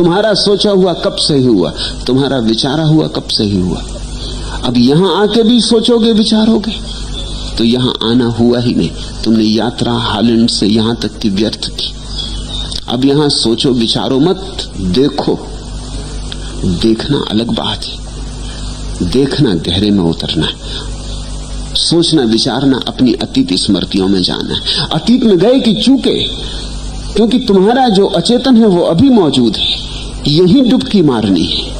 तुम्हारा सोचा हुआ कब सही हुआ, तुम्हारा विचारा हुआ कब सही हुआ। अब यहां आके भी सोचोगे विचारोगे तो यहां आना हुआ ही नहीं। तुमने यात्रा हालैंड से यहां तक की व्यर्थ की। अब यहां सोचो विचारो मत, देखो। देखना अलग बात है, देखना गहरे में उतरना है। सोचना विचारना अपनी अतीत स्मृतियों में जाना है। अतीत में गए कि चूके, क्योंकि तुम्हारा जो अचेतन है वो अभी मौजूद है, यही डुबकी मारनी है।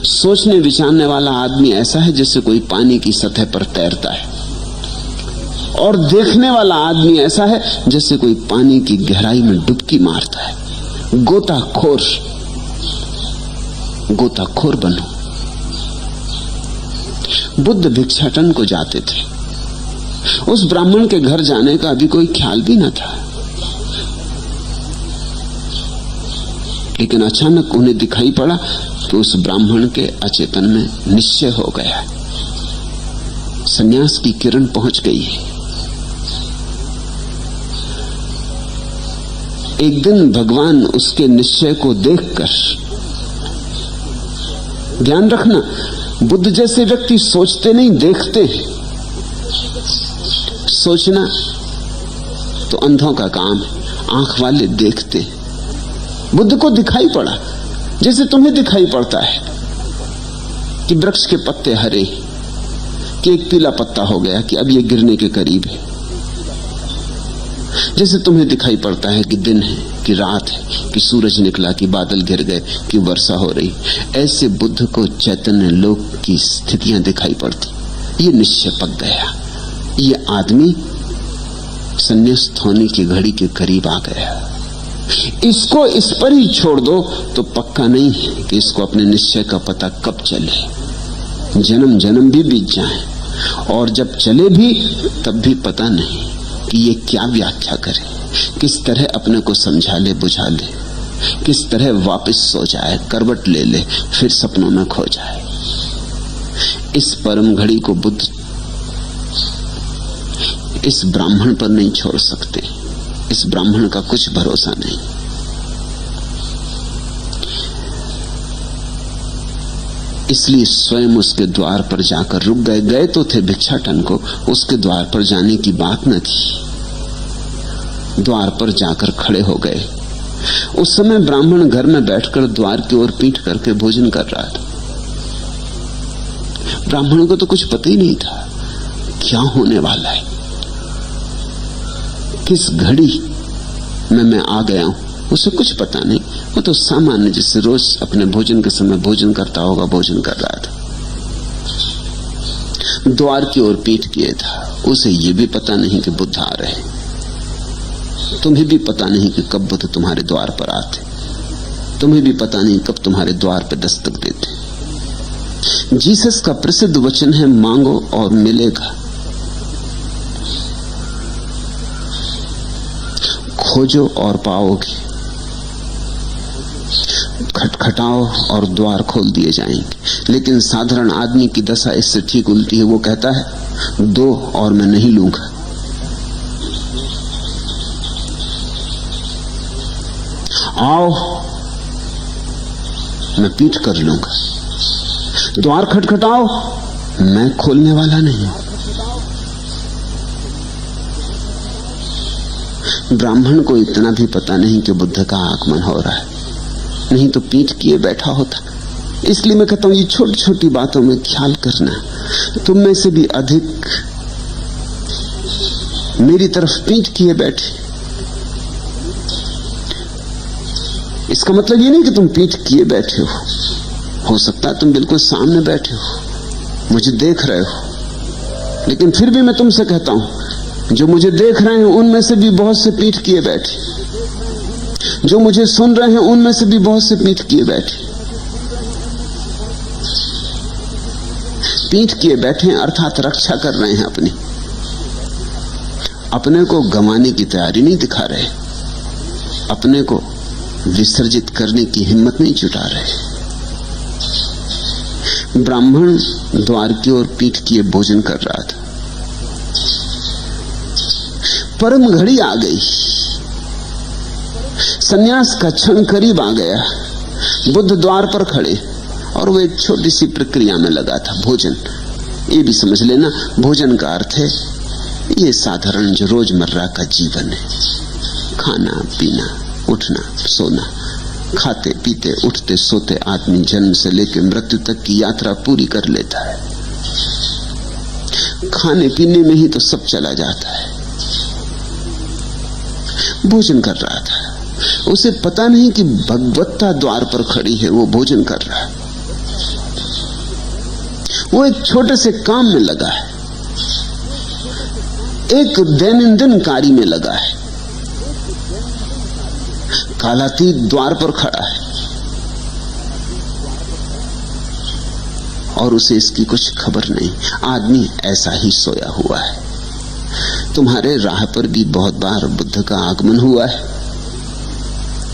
सोचने विचारने वाला आदमी ऐसा है जैसे कोई पानी की सतह पर तैरता है, और देखने वाला आदमी ऐसा है जैसे कोई पानी की गहराई में डुबकी मारता है। गोताखोर बनो। बुद्ध भिक्षाटन को जाते थे। उस ब्राह्मण के घर जाने का अभी कोई ख्याल भी न था, लेकिन अचानक उन्हें दिखाई पड़ा कि उस ब्राह्मण के अचेतन में निश्चय हो गया, संन्यास की किरण पहुंच गई है। एक दिन भगवान उसके निश्चय को देखकर, ध्यान रखना, बुद्ध जैसे व्यक्ति सोचते नहीं देखते हैं। सोचना तो अंधों का काम है, आंख वाले देखते हैं। बुद्ध को दिखाई पड़ा जैसे तुम्हें दिखाई पड़ता है कि वृक्ष के पत्ते हरे, कि एक पीला पत्ता हो गया, कि अब ये गिरने के करीब है। जैसे तुम्हें दिखाई पड़ता है कि दिन है कि रात है, कि सूरज निकला, कि बादल गिर गए, कि वर्षा हो रही। ऐसे बुद्ध को चैतन्य लोक की स्थितियां दिखाई पड़ती। ये निश्चय पक गया, ये आदमी संन्यास्त होने की घड़ी के करीब आ गया। इसको इस पर ही छोड़ दो तो पक्का नहीं है कि इसको अपने निश्चय का पता कब चले। जन्म जन्म भी बीत जाए, और जब चले भी तब भी पता नहीं कि ये क्या व्याख्या करे, किस तरह अपने को समझा ले बुझा ले, किस तरह वापस सो जाए, करवट ले ले, फिर सपनों में खो जाए। इस परम घड़ी को बुद्ध इस ब्राह्मण पर नहीं छोड़ सकते। इस ब्राह्मण का कुछ भरोसा नहीं। इसलिए स्वयं उसके द्वार पर जाकर रुक गए। गए तो थे भिक्षाटन को, उसके द्वार पर जाने की बात न थी। द्वार पर जाकर खड़े हो गए। उस समय ब्राह्मण घर में बैठकर द्वार की ओर पीठ करके भोजन कर रहा था। ब्राह्मण को तो कुछ पता ही नहीं था क्या होने वाला है, किस घड़ी में मैं आ गया हूं, उसे कुछ पता नहीं। वो तो सामान्य जिससे रोज अपने भोजन के समय भोजन करता होगा, भोजन कर रहा था। द्वार की ओर पीठ किए था। उसे ये भी पता नहीं कि बुद्ध आ रहे। तुम्हें भी पता नहीं कि कब बुद्ध तुम्हारे द्वार पर आते। तुम्हें भी पता नहीं कब तुम्हारे द्वार पर दस्तक देते। जीसस का प्रसिद्ध वचन है, मांगो और मिलेगा, खोजो और पाओगे, खटखटाओ और द्वार खोल दिए जाएंगे। लेकिन साधारण आदमी की दशा इससे ठीक उल्टी है। वो कहता है दो और मैं नहीं लूंगा। आओ मैं पीठ कर लूंगा। द्वार खटखटाओ, मैं खोलने वाला नहीं। ब्राह्मण को इतना भी पता नहीं कि बुद्ध का आगमन हो रहा है, नहीं तो पीठ किए बैठा होता। इसलिए मैं कहता हूं ये छोटी छोटी बातों में ख्याल करना। तुम में से भी अधिक मेरी तरफ पीठ किए बैठे। इसका मतलब ये नहीं कि तुम पीठ किए बैठे हो सकता है तुम बिल्कुल सामने बैठे हो, मुझे देख रहे हो। लेकिन फिर भी मैं तुमसे कहता हूं, जो मुझे देख रहे हैं उनमें से भी बहुत से पीठ किए बैठे। जो मुझे सुन रहे हैं उनमें से भी बहुत से पीठ किए बैठे। पीठ किए बैठे अर्थात रक्षा कर रहे हैं अपनी। अपने को गंवाने की तैयारी नहीं दिखा रहे, अपने को विसर्जित करने की हिम्मत नहीं जुटा रहे। ब्राह्मण द्वार की ओर पीठ किए भोजन कर रहा था। परम घड़ी आ गई। सन्यास का क्षण करीब आ गया। बुद्ध द्वार पर खड़े और वो एक छोटी सी प्रक्रिया में लगा था, भोजन। ये भी समझ लेना, भोजन का अर्थ है ये साधारण जो रोजमर्रा का जीवन है, खाना पीना, उठना सोना, खाते पीते उठते सोते आदमी जन्म से लेकर मृत्यु तक की यात्रा पूरी कर लेता है। खाने पीने में ही तो सब चला जाता है। भोजन कर रहा था, उसे पता नहीं कि भगवत्ता द्वार पर खड़ी है, वो भोजन कर रहा है। वो एक छोटे से काम में लगा है, एक दैनंदिन कार्य में लगा है। कालातीत द्वार पर खड़ा है और उसे इसकी कुछ खबर नहीं। आदमी ऐसा ही सोया हुआ है। तुम्हारे राह पर भी बहुत बार बुद्ध का आगमन हुआ है,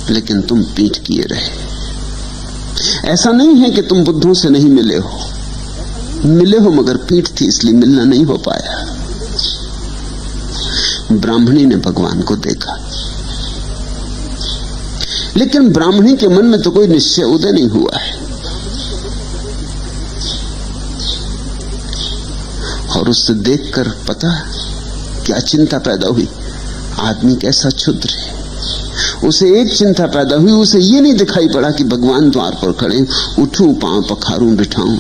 लेकिन तुम पीठ किए रहे। ऐसा नहीं है कि तुम बुद्धों से नहीं मिले हो, मिले हो मगर पीठ थी इसलिए मिलना नहीं हो पाया। ब्राह्मणी ने भगवान को देखा, लेकिन ब्राह्मणी के मन में तो कोई निश्चय उदय नहीं हुआ है। और उससे देखकर पता क्या चिंता पैदा हुई, आदमी कैसा क्षुद्र है। उसे एक चिंता पैदा हुई, उसे ये नहीं दिखाई पड़ा कि भगवान द्वार पर खड़े, उठूं पांव पखारूं बिठाऊं।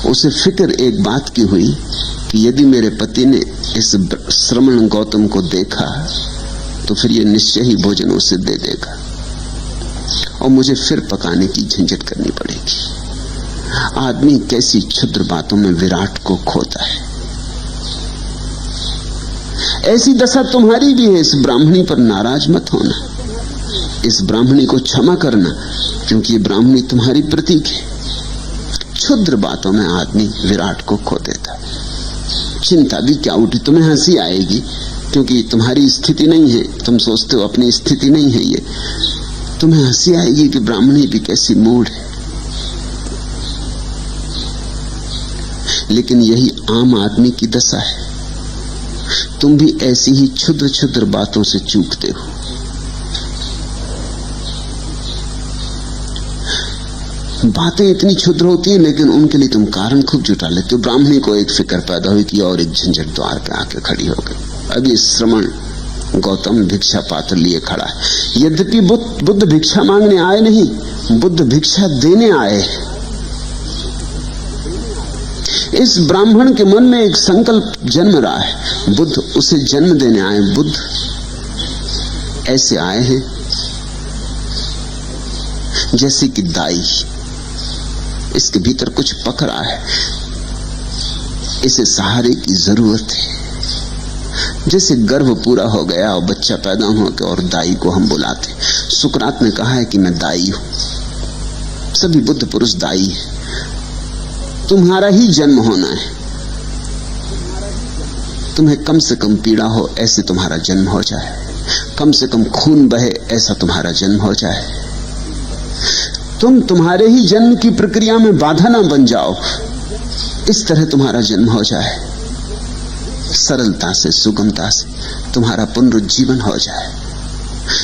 उसे फिक्र एक बात की हुई कि यदि मेरे पति ने इस श्रमण गौतम को देखा तो फिर ये निश्चय ही भोजन उसे दे देगा और मुझे फिर पकाने की झंझट करनी पड़ेगी। आदमी कैसी क्षुद्र बातों में विराट को खोता है। ऐसी दशा तुम्हारी भी है। इस ब्राह्मणी पर नाराज मत होना, इस ब्राह्मणी को क्षमा करना, क्योंकि ये ब्राह्मणी तुम्हारी प्रतीक है। क्षुद्र बातों में आदमी विराट को खो देता है। चिंता भी क्या उठी, तुम्हें हंसी आएगी क्योंकि तुम्हारी स्थिति नहीं है, तुम सोचते हो अपनी स्थिति नहीं है ये। तुम्हें हंसी आएगी कि ब्राह्मणी भी कैसी मूढ़ है, लेकिन यही आम आदमी की दशा है। तुम भी ऐसी ही क्षुद्र क्षुद्र बातों से चूकते हो। बातें इतनी क्षुद्र होती हैं, लेकिन उनके लिए तुम कारण खूब जुटा लेते हो। ब्राह्मणी को एक फिक्र पैदा हुई कि और एक झंझट द्वार पे आके खड़ी हो गई। अब ये श्रमण गौतम भिक्षा पात्र लिए खड़ा है। यद्यपि बुद्ध भिक्षा मांगने आए नहीं, बुद्ध भिक्षा देने आए। इस ब्राह्मण के मन में एक संकल्प जन्म रहा है, बुद्ध उसे जन्म देने आए। बुद्ध ऐसे आए हैं जैसे कि दाई, इसके भीतर कुछ पक रहा है, इसे सहारे की जरूरत है। जैसे गर्भ पूरा हो गया और बच्चा पैदा हो गया और दाई को हम बुलाते। सुकरात ने कहा है कि मैं दाई हूं। सभी बुद्ध पुरुष दाई है। तुम्हारा ही जन्म होना है, तुम्हें कम से कम पीड़ा हो ऐसे तुम्हारा जन्म हो जाए, कम से कम खून बहे ऐसा तुम्हारा जन्म हो जाए। तुम तुम्हारे ही जन्म की प्रक्रिया में बाधा ना बन जाओ, इस तरह तुम्हारा जन्म हो जाए। सरलता से सुगमता से तुम्हारा पुनरुज्जीवन हो जाए।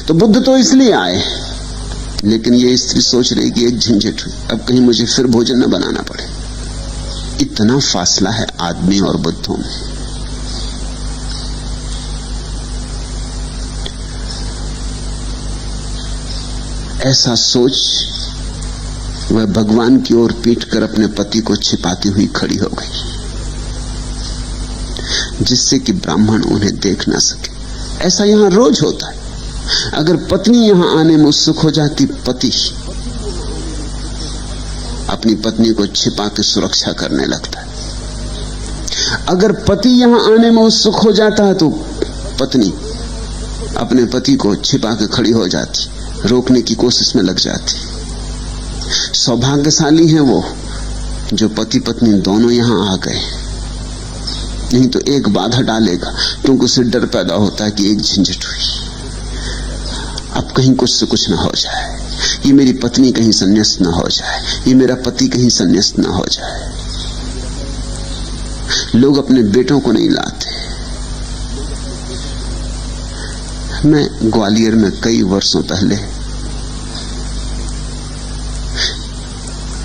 तो बुद्ध तो इसलिए आए, लेकिन ये स्त्री सोच रही कि एक झंझट हुई, अब कहीं मुझे फिर भोजन न बनाना पड़े। इतना फासला है आदमी और बुद्धों में। ऐसा सोच वह भगवान की ओर पीट कर अपने पति को छिपाती हुई खड़ी हो गई, जिससे कि ब्राह्मण उन्हें देख ना सके। ऐसा यहां रोज होता है। अगर पत्नी यहां आने में उत्सुक हो जाती, पति अपनी पत्नी को छिपा के सुरक्षा करने लगता है। अगर पति यहां आने में उत्सुक हो जाता है तो पत्नी अपने पति को छिपा के खड़ी हो जाती, रोकने की कोशिश में लग जाती। सौभाग्यशाली है वो जो पति पत्नी दोनों यहां आ गए, नहीं तो एक बाधा डालेगा, क्योंकि उसे डर पैदा होता है कि एक झंझट हुई, अब कहीं कुछ से कुछ ना हो जाए, ये मेरी पत्नी कहीं संन्यास्त ना हो जाए, ये मेरा पति कहीं संन्यास्त ना हो जाए। लोग अपने बेटों को नहीं लाते, मैं ग्वालियर में कई वर्षों पहले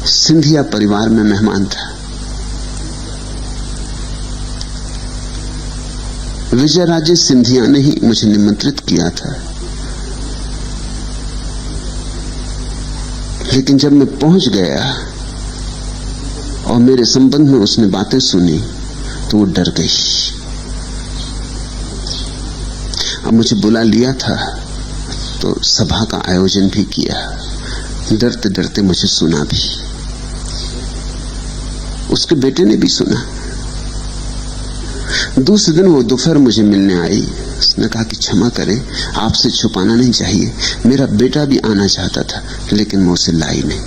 सिंधिया परिवार में मेहमान था। विजयराजे सिंधिया ने ही मुझे निमंत्रित किया था, लेकिन जब मैं पहुंच गया और मेरे संबंध में उसने बातें सुनी तो वो डर गई। अब मुझे बुला लिया था तो सभा का आयोजन भी किया, डरते डरते मुझे सुना भी, उसके बेटे ने भी सुना। दूसरे दिन वो दोपहर मुझे मिलने आई। उसने कहा कि क्षमा करें, आपसे छुपाना नहीं चाहिए, मेरा बेटा भी आना चाहता था लेकिन मैं उसे लाई नहीं।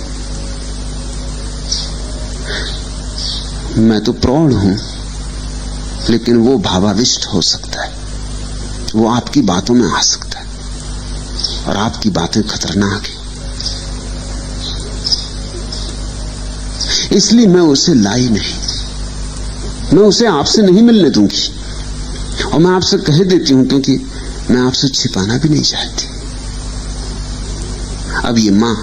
मैं तो प्रौढ़ हूं, लेकिन वो भावाविष्ट हो सकता है, वो आपकी बातों में आ सकता है और आपकी बातें खतरनाक है, इसलिए मैं उसे लाई नहीं। मैं उसे आपसे नहीं मिलने दूंगी और मैं आपसे कह देती हूं क्योंकि मैं आपसे छिपाना भी नहीं चाहती। अब ये मां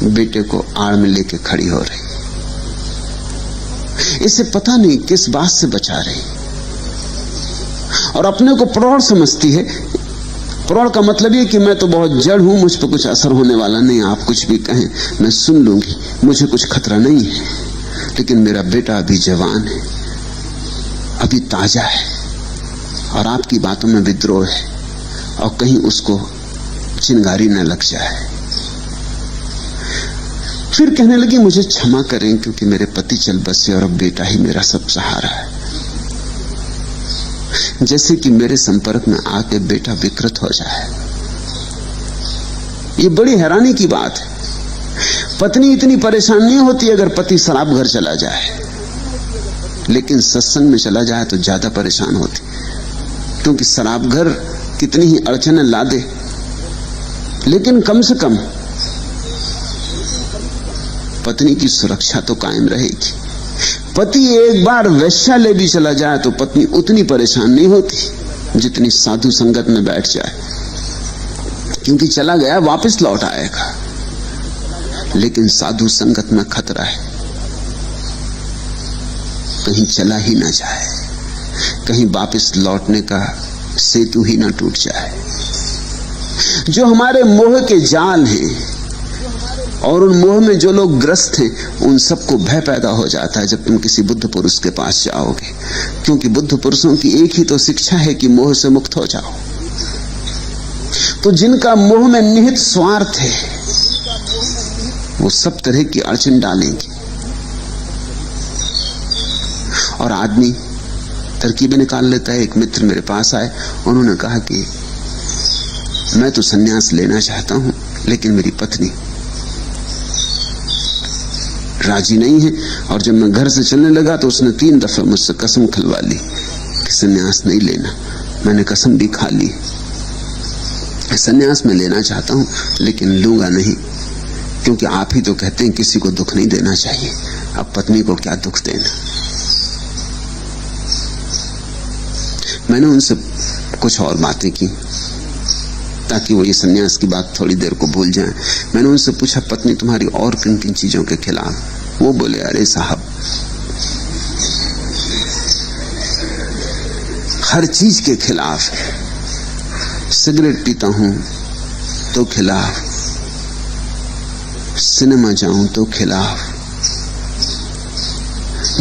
बेटे को आड़ में लेके खड़ी हो रही, इसे पता नहीं किस बात से बचा रही और अपने को प्रौढ़ समझती है। प्रौढ़ का मतलब ये कि मैं तो बहुत जड़ हूं, मुझ पर कुछ असर होने वाला नहीं, आप कुछ भी कहें मैं सुन लूंगी, मुझे कुछ खतरा नहीं है। लेकिन मेरा बेटा अभी जवान है, अभी ताजा है और आपकी बातों में विद्रोह है और कहीं उसको चिंगारी न लग जाए। फिर कहने लगी मुझे क्षमा करें क्योंकि मेरे पति चल बसे और अब बेटा ही मेरा सब सहारा है। जैसे कि मेरे संपर्क में आके बेटा विकृत हो जाए। ये बड़ी हैरानी की बात है। पत्नी इतनी परेशान नहीं होती अगर पति शराब घर चला जाए, लेकिन सत्संग में चला जाए तो ज्यादा परेशान होती, क्योंकि शराब घर कितनी ही अड़चनें ला दे, लेकिन कम से कम पत्नी की सुरक्षा तो कायम रहेगी। पति एक बार वैश्यालय भी चला जाए तो पत्नी उतनी परेशान नहीं होती जितनी साधु संगत में बैठ जाए, क्योंकि चला गया वापस लौट आएगा। लेकिन साधु संगत में खतरा है, कहीं चला ही ना जाए, कहीं वापस लौटने का सेतु ही ना टूट जाए। जो हमारे मोह के जाल हैं और उन मोह में जो लोग ग्रस्त हैं, उन सबको भय पैदा हो जाता है जब तुम किसी बुद्ध पुरुष के पास जाओगे, क्योंकि बुद्ध पुरुषों की एक ही तो शिक्षा है कि मोह से मुक्त हो जाओ। तो जिनका मोह में निहित स्वार्थ है वो सब तरह की अड़चन डालेंगे। और आदमी तरकीबें निकाल लेता है। एक मित्र मेरे पास आए, उन्होंने कहा कि मैं तो संन्यास लेना चाहता हूं लेकिन मेरी पत्नी राजी नहीं है, और जब मैं घर से चलने लगा तो उसने 3 दफे मुझसे कसम खिलवा ली कि संन्यास नहीं लेना। मैंने कसम भी खा ली, संन्यास में लेना चाहता हूं लेकिन लूंगा नहीं, क्योंकि आप ही तो कहते हैं किसी को दुख नहीं देना चाहिए, अब पत्नी को क्या दुख देना। मैंने उनसे कुछ और बातें की ताकि वो ये सन्यास की बात थोड़ी देर को भूल जाएं। मैंने उनसे पूछा पत्नी तुम्हारी और किन किन चीजों के खिलाफ? वो बोले अरे साहब हर चीज के खिलाफ है। सिगरेट पीता हूं तो खिलाफ, सिनेमा जाऊं तो खिलाफ,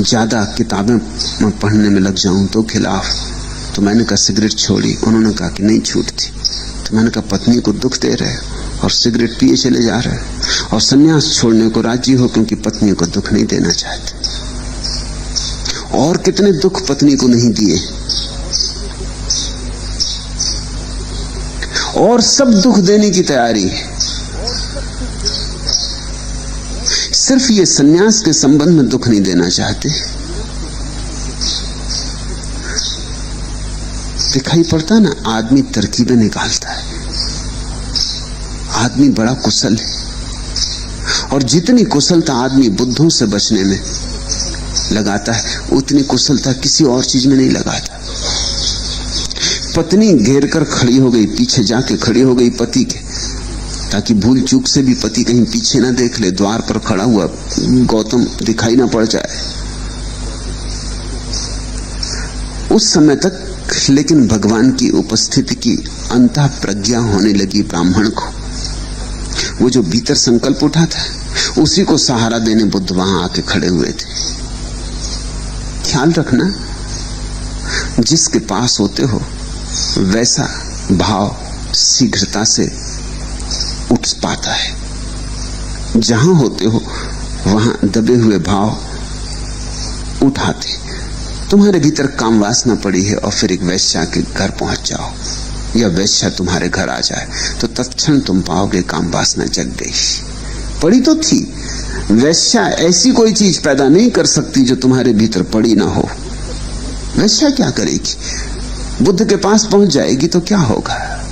ज्यादा किताबें पढ़ने में लग जाऊं तो खिलाफ। तो मैंने कहा सिगरेट छोड़ी, उन्होंने कहा कि नहीं छूटती। तो मैंने कहा पत्नी को दुख दे रहे और सिगरेट पिए चले जा रहे और सन्यास छोड़ने को राजी हो क्योंकि पत्नी को दुख नहीं देना चाहते। और कितने दुख पत्नी को नहीं दिए, और सब दुख देने की तैयारी है। सिर्फ ये सन्यास के संबंध में दुख नहीं देना चाहते। दिखाई पड़ता ना, आदमी तरकीबें निकालता है, आदमी बड़ा कुशल है, और जितनी कुशलता आदमी बुद्धों से बचने में लगाता है उतनी कुशलता किसी और चीज में नहीं लगाता। पत्नी घेर कर खड़ी हो गई, पीछे जाके खड़ी हो गई पति के, ताकि भूल चूक से भी पति कहीं पीछे ना देख ले। द्वार पर खड़ा हुआ गौतम दिखाई ना पड़ जाए। उस समय तक लेकिन भगवान की उपस्थिति की अंतः प्रज्ञा होने लगी ब्राह्मण को। वो जो भीतर संकल्प उठा था उसी को सहारा देने बुद्ध वहां आके खड़े हुए थे। ख्याल रखना, जिसके पास होते हो वैसा भाव शीघ्रता से उठ पाता है। जहां होते हो वहां दबे हुए भाव उठाते। तुम्हारे भीतर काम वासना पड़ी है और फिर एक वैश्या के घर पहुंच जाओ या वैश्या तुम्हारे घर आ जाए तो तत्क्षण तुम पाओगे काम वासना जग गई। पड़ी तो थी, वैश्या ऐसी कोई चीज पैदा नहीं कर सकती जो तुम्हारे भीतर पड़ी ना हो। वैश्या क्या करेगी? बुद्ध के पास पहुंच जाएगी तो क्या होगा?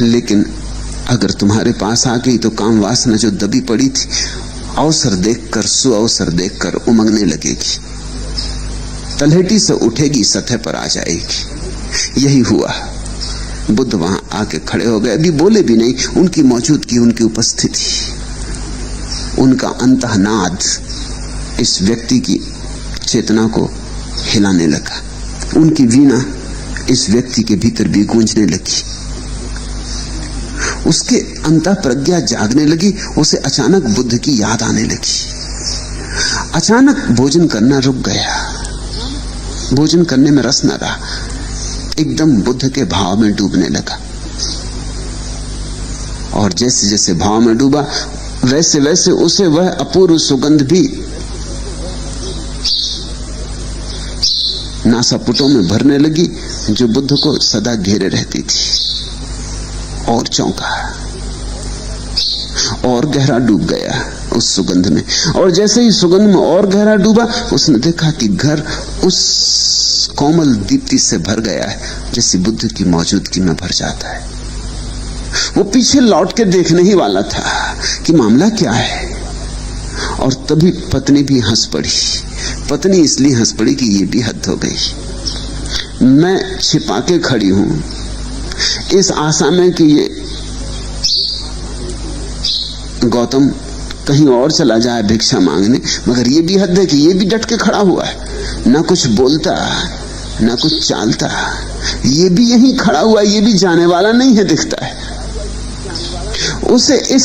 लेकिन अगर तुम्हारे पास आ गई तो काम वासना जो दबी पड़ी थी अवसर देखकर, सुअवसर देखकर उमंगने लगेगी, तलहटी से उठेगी, सतह पर आ जाएगी। यही हुआ। बुद्ध वहां आके खड़े हो गए, अभी बोले भी नहीं। उनकी मौजूदगी, उनकी उपस्थिति, उनका अंतःनाद इस व्यक्ति की चेतना को हिलाने लगा। उनकी वीणा इस व्यक्ति के भीतर भी गूंजने लगी। उसके अंतः प्रज्ञा जागने लगी। उसे अचानक बुद्ध की याद आने लगी। अचानक भोजन करना रुक गया। भोजन करने में रस न रहा, एकदम बुद्ध के भाव में डूबने लगा। और जैसे जैसे भाव में डूबा वैसे वैसे उसे वह अपूर्व सुगंध भी नासापुटों में भरने लगी जो बुद्ध को सदा घेरे रहती थी। और चौंका और गहरा डूब गया उस सुगंध में। और जैसे ही सुगंध में और गहरा डूबा उसने देखा कि घर उस कोमल दीप्ति से भर गया है जैसे बुद्ध की मौजूदगी में भर जाता है। वो पीछे लौट के देखने ही वाला था कि मामला क्या है, और तभी पत्नी भी हंस पड़ी। पत्नी इसलिए हंस पड़ी कि ये भी हद हो गई। मैं छिपा के खड़ी हूं इस आशा में कि ये गौतम कहीं और चला जाए भिक्षा मांगने, मगर ये भी हद है कि ये भी डट के खड़ा हुआ है, ना कुछ बोलता ना कुछ चालता, ये भी यहीं खड़ा हुआ, ये भी जाने वाला नहीं है दिखता है। उसे इस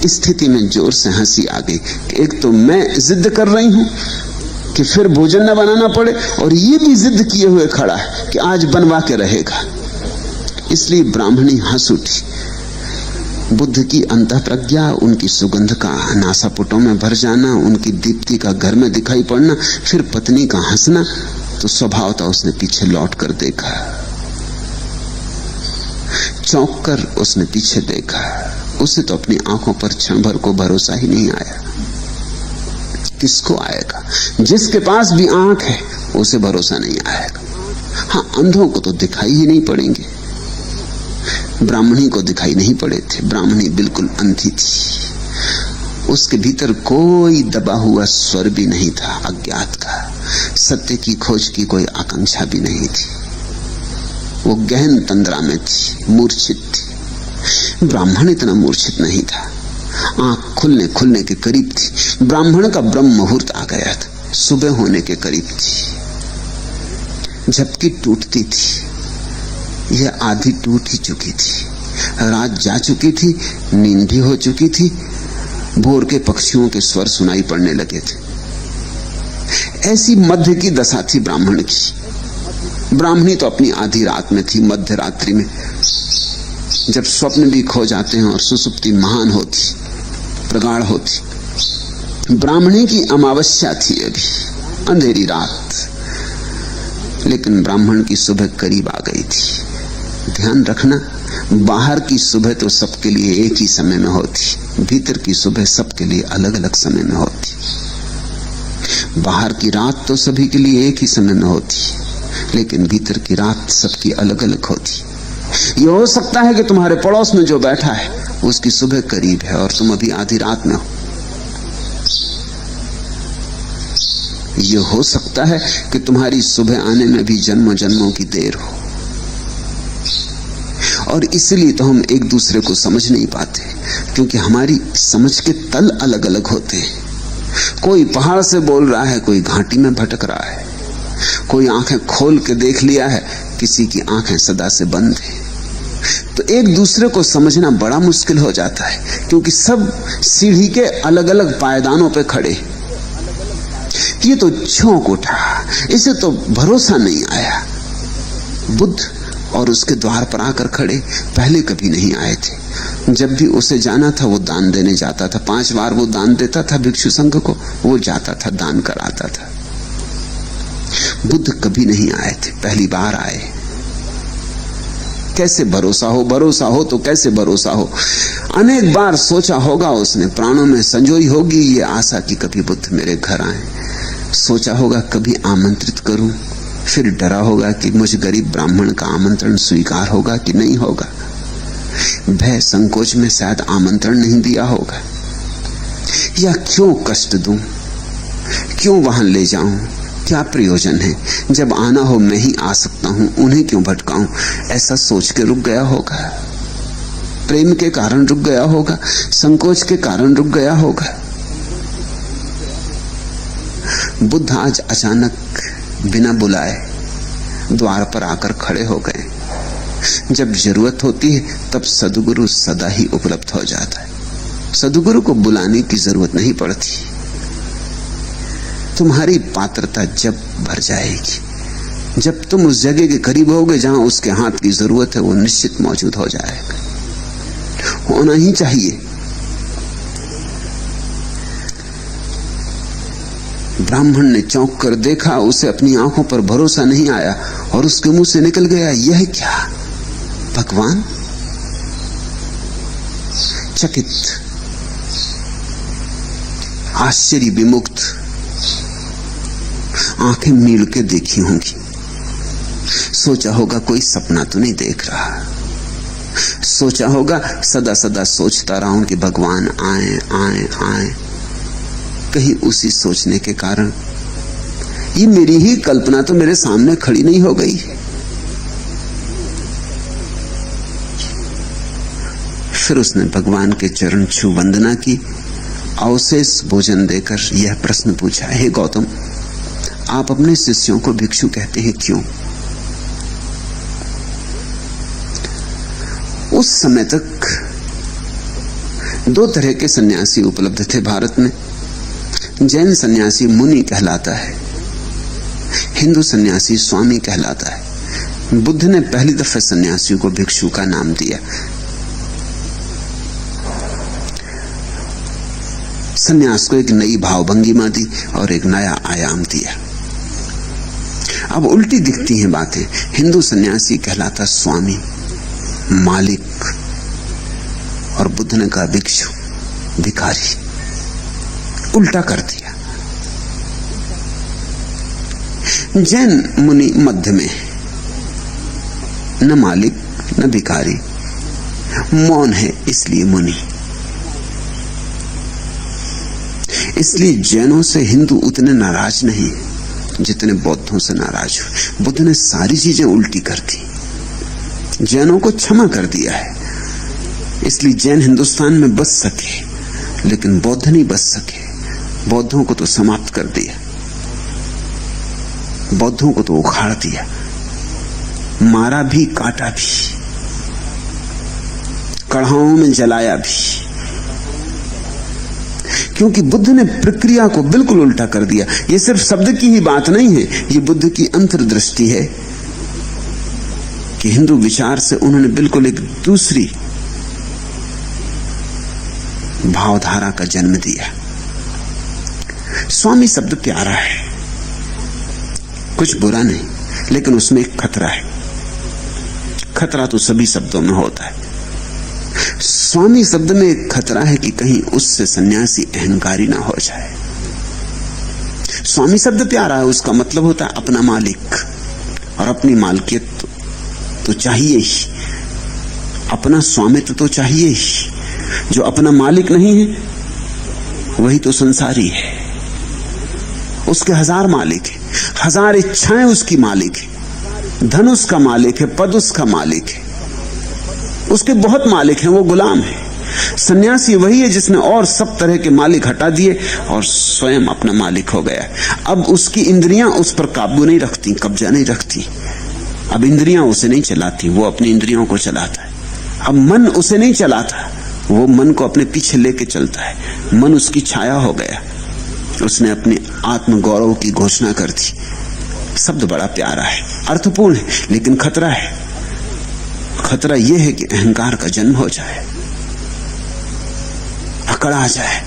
स्थिति में जोर से हंसी आ गई। एक तो मैं जिद कर रही हूं कि फिर भोजन न बनाना पड़े, और ये भी जिद किए हुए खड़ा है कि आज बनवा के रहेगा। इसलिए ब्राह्मणी हंस उठी। बुद्ध की अंतः प्रज्ञा, उनकी सुगंध का नासापुटों में भर जाना, उनकी दीप्ति का घर में दिखाई पड़ना, फिर पत्नी का हंसना, तो स्वभाव था उसने पीछे लौट कर देखा। चौंक कर उसने पीछे देखा। उसे तो अपनी आंखों पर क्षण भर को भरोसा ही नहीं आया। किसको आएगा? जिसके पास भी आंख है उसे भरोसा नहीं आएगा। हाँ, अंधों को तो दिखाई ही नहीं पड़ेंगे। ब्राह्मणी को दिखाई नहीं पड़े थे। ब्राह्मणी बिल्कुल अंधी थी। उसके भीतर कोई दबा हुआ स्वर भी नहीं था अज्ञात का। सत्य की खोज की कोई आकांक्षा भी नहीं थी। वो गहन तंद्रा में थी, मूर्छित थी। ब्राह्मण इतना मूर्छित नहीं था। आंख खुलने के करीब थी। ब्राह्मण का ब्रह्म मुहूर्त आ गया था, सुबह होने के करीब थी। झपकी टूटती थी। यह आधी टूट ही चुकी थी। रात जा चुकी थी, नींद भी हो चुकी थी। भोर के पक्षियों के स्वर सुनाई पड़ने लगे थे। ऐसी मध्य की दशा थी ब्राह्मण की। ब्राह्मणी तो अपनी आधी रात में थी, मध्य रात्रि में, जब स्वप्न भी खो जाते हैं और सुसुप्ति महान होती, प्रगाढ़ होती। ब्राह्मणी की अमावस्या थी, अभी अंधेरी रात, लेकिन ब्राह्मण की सुबह करीब आ गई थी। ध्यान रखना, बाहर की सुबह तो सबके लिए एक ही समय में होती, भीतर की सुबह सबके लिए अलग अलग समय में होती। बाहर की रात तो सभी के लिए एक ही समय में होती, लेकिन भीतर की रात सबकी अलग अलग होती। यह हो सकता है कि तुम्हारे पड़ोस में जो बैठा है उसकी सुबह करीब है और तुम अभी आधी रात में हो। ये हो सकता है कि तुम्हारी सुबह आने में भी जन्मों जन्मों की देर हो, और इसलिए तो हम एक दूसरे को समझ नहीं पाते, क्योंकि हमारी समझ के तल अलग अलग होते हैं। कोई पहाड़ से बोल रहा है, कोई घाटी में भटक रहा है, कोई आंखें खोल के देख लिया है, किसी की आंखें सदा से बंद है। तो एक दूसरे को समझना बड़ा मुश्किल हो जाता है, क्योंकि सब सीढ़ी के अलग अलग पायदानों पे खड़े। ये तो झोंक उठा, इसे तो भरोसा नहीं आया। बुद्ध और उसके द्वार पर आकर खड़े पहले कभी नहीं आए थे। जब भी उसे जाना था वो दान देने जाता था। 5 बार वो दान देता था भिक्षु संघ को, वो जाता था, दान कराता था। बुद्ध कभी नहीं आए थे, पहली बार आए। कैसे भरोसा हो? भरोसा हो तो कैसे भरोसा हो? अनेक बार सोचा होगा उसने, प्राणों में संजोई होगी ये आशा कि कभी बुद्ध मेरे घर आए। सोचा होगा कभी आमंत्रित करूं, फिर डरा होगा कि मुझ गरीब ब्राह्मण का आमंत्रण स्वीकार होगा कि नहीं होगा। भय संकोच में शायद आमंत्रण नहीं दिया होगा। या क्यों कष्ट दूं, क्यों वहां ले जाऊं, क्या प्रयोजन है? जब आना हो मैं ही आ सकता हूं, उन्हें क्यों भटकाऊं? ऐसा सोच के रुक गया होगा। प्रेम के कारण रुक गया होगा, संकोच के कारण रुक गया होगा। बुद्ध आज अचानक बिना बुलाए द्वार पर आकर खड़े हो गए। जब जरूरत होती है तब सद्गुरु सदा ही उपलब्ध हो जाता है। सद्गुरु को बुलाने की जरूरत नहीं पड़ती। तुम्हारी पात्रता जब भर जाएगी, जब तुम उस जगह के करीब होगे जहां उसके हाथ की जरूरत है, वो निश्चित मौजूद हो जाएगा। होना ही चाहिए। ब्राह्मण ने चौंक कर देखा, उसे अपनी आंखों पर भरोसा नहीं आया और उसके मुंह से निकल गया, यह क्या भगवान? चकित, आश्चर्य विमुक्त, आंखें मील के देखी होंगी। सोचा होगा कोई सपना तो नहीं देख रहा। सोचा होगा, सदा सदा सोचता रहा हूं कि भगवान आए आए आए। कहीं उसी सोचने के कारण ये मेरी ही कल्पना तो मेरे सामने खड़ी नहीं हो गई। फिर उसने भगवान के चरण छू वंदना की, अवशेष भोजन देकर यह प्रश्न पूछा, हे गौतम, आप अपने शिष्यों को भिक्षु कहते हैं क्यों? उस समय तक 2 तरह के सन्यासी उपलब्ध थे भारत में। जैन सन्यासी मुनि कहलाता है, हिंदू सन्यासी स्वामी कहलाता है। बुद्ध ने पहली दफे सन्यासियों को भिक्षु का नाम दिया। सन्यास को एक नई भावभंगिमा दी और एक नया आयाम दिया। अब उल्टी दिखती हैं बातें। हिंदू सन्यासी कहलाता स्वामी, मालिक, और बुद्ध ने कहा भिक्षु, भिखारी। उल्टा कर दिया। जैन मुनि मध्य में, न मालिक न भिखारी, मौन है इसलिए मुनि। इसलिए जैनों से हिंदू उतने नाराज नहीं जितने बौद्धों से नाराज हुए। बुद्ध ने सारी चीजें उल्टी कर दी, जैनों को क्षमा कर दिया है। इसलिए जैन हिंदुस्तान में बच सके, लेकिन बौद्ध नहीं बच सके। बौद्धों को तो समाप्त कर दिया, बौद्धों को तो उखाड़ दिया, मारा भी, काटा भी, कढ़ाओं में जलाया भी। क्योंकि बुद्ध ने प्रक्रिया को बिल्कुल उल्टा कर दिया। ये सिर्फ शब्द की ही बात नहीं है, ये बुद्ध की अंतर्दृष्टि है कि हिंदू विचार से उन्होंने बिल्कुल एक दूसरी भावधारा का जन्म दिया। स्वामी शब्द प्यारा है, कुछ बुरा नहीं, लेकिन उसमें एक खतरा है। खतरा तो सभी शब्दों में होता है। स्वामी शब्द में एक खतरा है कि कहीं उससे सन्यासी अहंकारी ना हो जाए। स्वामी शब्द प्यारा है, उसका मतलब होता है अपना मालिक, और अपनी मालकियत तो चाहिए ही, अपना स्वामित्व तो चाहिए ही। जो अपना मालिक नहीं है वही तो संसारी है, उसके 1000 मालिक है, 1000 इच्छाएं उसकी मालिक है, धन उसका मालिक है, पद उसका मालिक है, उसके बहुत मालिक हैं, वो गुलाम है। सन्यासी वही है जिसने और सब तरह के मालिक हटा दिए और स्वयं अपना मालिक हो गया। अब उसकी इंद्रियां उस पर काबू नहीं रखती, कब्जा नहीं रखती। अब इंद्रियां उसे नहीं चलाती, वो अपनी इंद्रियों को चलाता है। अब मन उसे नहीं चलाता, वो मन को अपने पीछे लेके चलता है। मन उसकी छाया हो गया। उसने अपने आत्म गौरव की घोषणा कर दी। शब्द बड़ा प्यारा है, अर्थपूर्ण है, लेकिन खतरा है। खतरा यह है कि अहंकार का जन्म हो जाए, अकड़ आ जाए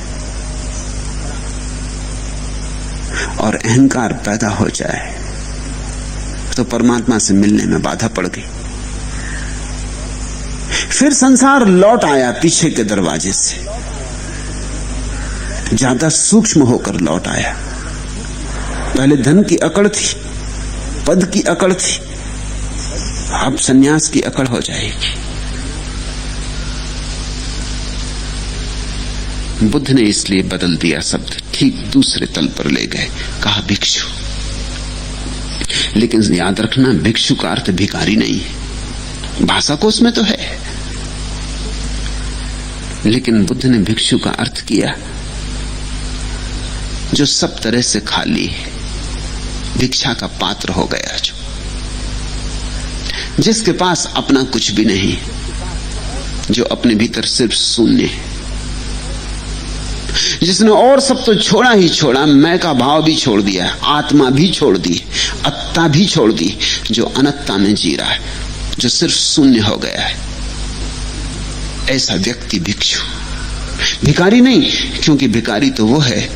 और अहंकार पैदा हो जाए तो परमात्मा से मिलने में बाधा पड़ गई। फिर संसार लौट आया पीछे के दरवाजे से, ज्यादा सूक्ष्म होकर लौट आया। पहले धन की अकड़ थी, पद की अकड़ थी, अब सन्यास की अकड़ हो जाएगी। बुद्ध ने इसलिए बदल दिया शब्द, ठीक दूसरे तल पर ले गए, कहा भिक्षु। लेकिन याद रखना, भिक्षु का अर्थ भिखारी नहीं है। भाषा कोश में तो है, लेकिन बुद्ध ने भिक्षु का अर्थ किया जो सब तरह से खाली है, भिक्षा का पात्र हो गया, जिसके पास अपना कुछ भी नहीं, जो अपने भीतर सिर्फ शून्य है, जिसने और सब तो छोड़ा ही छोड़ा, मैं का भाव भी छोड़ दिया, आत्मा भी छोड़ दी, अत्ता भी छोड़ दी, जो अनत्ता में जी रहा है, जो सिर्फ शून्य हो गया है। ऐसा व्यक्ति भिक्षु, भिखारी नहीं, क्योंकि भिखारी तो वो है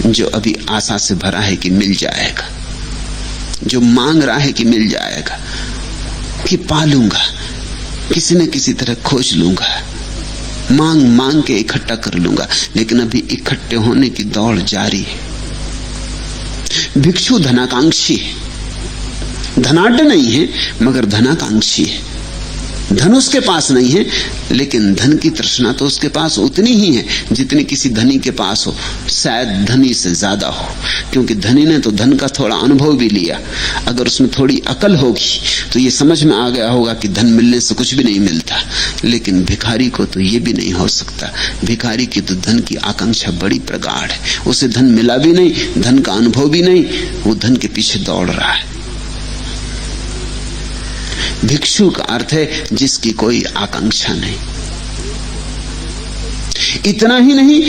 जो अभी आशा से भरा है कि मिल जाएगा, जो मांग रहा है कि मिल जाएगा, कि पालूंगा, किसी न किसी तरह खोज लूंगा, मांग मांग के इकट्ठा कर लूंगा। लेकिन अभी इकट्ठे होने की दौड़ जारी है। भिक्षु धनाकांक्षी है, धनाढ्य नहीं है मगर धनाकांक्षी है। धन उसके पास नहीं है, लेकिन धन की तृष्णा तो उसके पास उतनी ही है जितनी किसी धनी के पास हो, शायद धनी से ज्यादा हो, क्योंकि धनी ने तो धन का थोड़ा अनुभव भी लिया। अगर उसमें थोड़ी अकल होगी तो ये समझ में आ गया होगा कि धन मिलने से कुछ भी नहीं मिलता। लेकिन भिखारी को तो ये भी नहीं हो सकता। भिखारी की तो धन की आकांक्षा बड़ी प्रगाढ़ है, उसे धन मिला भी नहीं, धन का अनुभव भी नहीं, वो धन के पीछे दौड़ रहा है। भिक्षु का अर्थ है जिसकी कोई आकांक्षा नहीं। इतना ही नहीं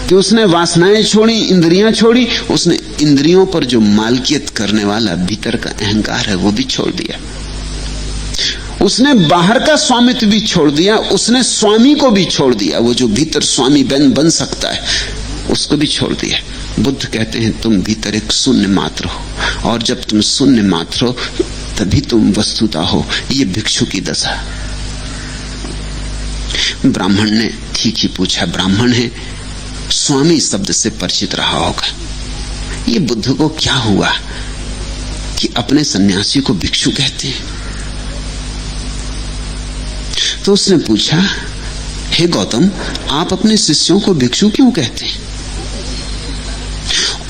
कि उसने वासनाएं छोड़ी, इंद्रियां छोड़ी, उसने इंद्रियों पर जो मालकियत करने वाला भीतर का अहंकार है वो भी छोड़ दिया। उसने बाहर का स्वामित्व भी छोड़ दिया, उसने स्वामी को भी छोड़ दिया। वो जो भीतर स्वामी बन सकता है उसको भी छोड़ दिया। बुद्ध कहते हैं तुम भीतर एक शून्य मात्र हो, और जब तुम शून्य मात्र हो तभी तुम वस्तुता हो। ये भिक्षु की दशा। ब्राह्मण ने ठीक ही पूछा, ब्राह्मण है, स्वामी शब्द से परिचित रहा होगा, ये बुद्ध को क्या हुआ कि अपने सन्यासी को भिक्षु कहते हैं? तो उसने पूछा, हे गौतम, आप अपने शिष्यों को भिक्षु क्यों कहते हैं?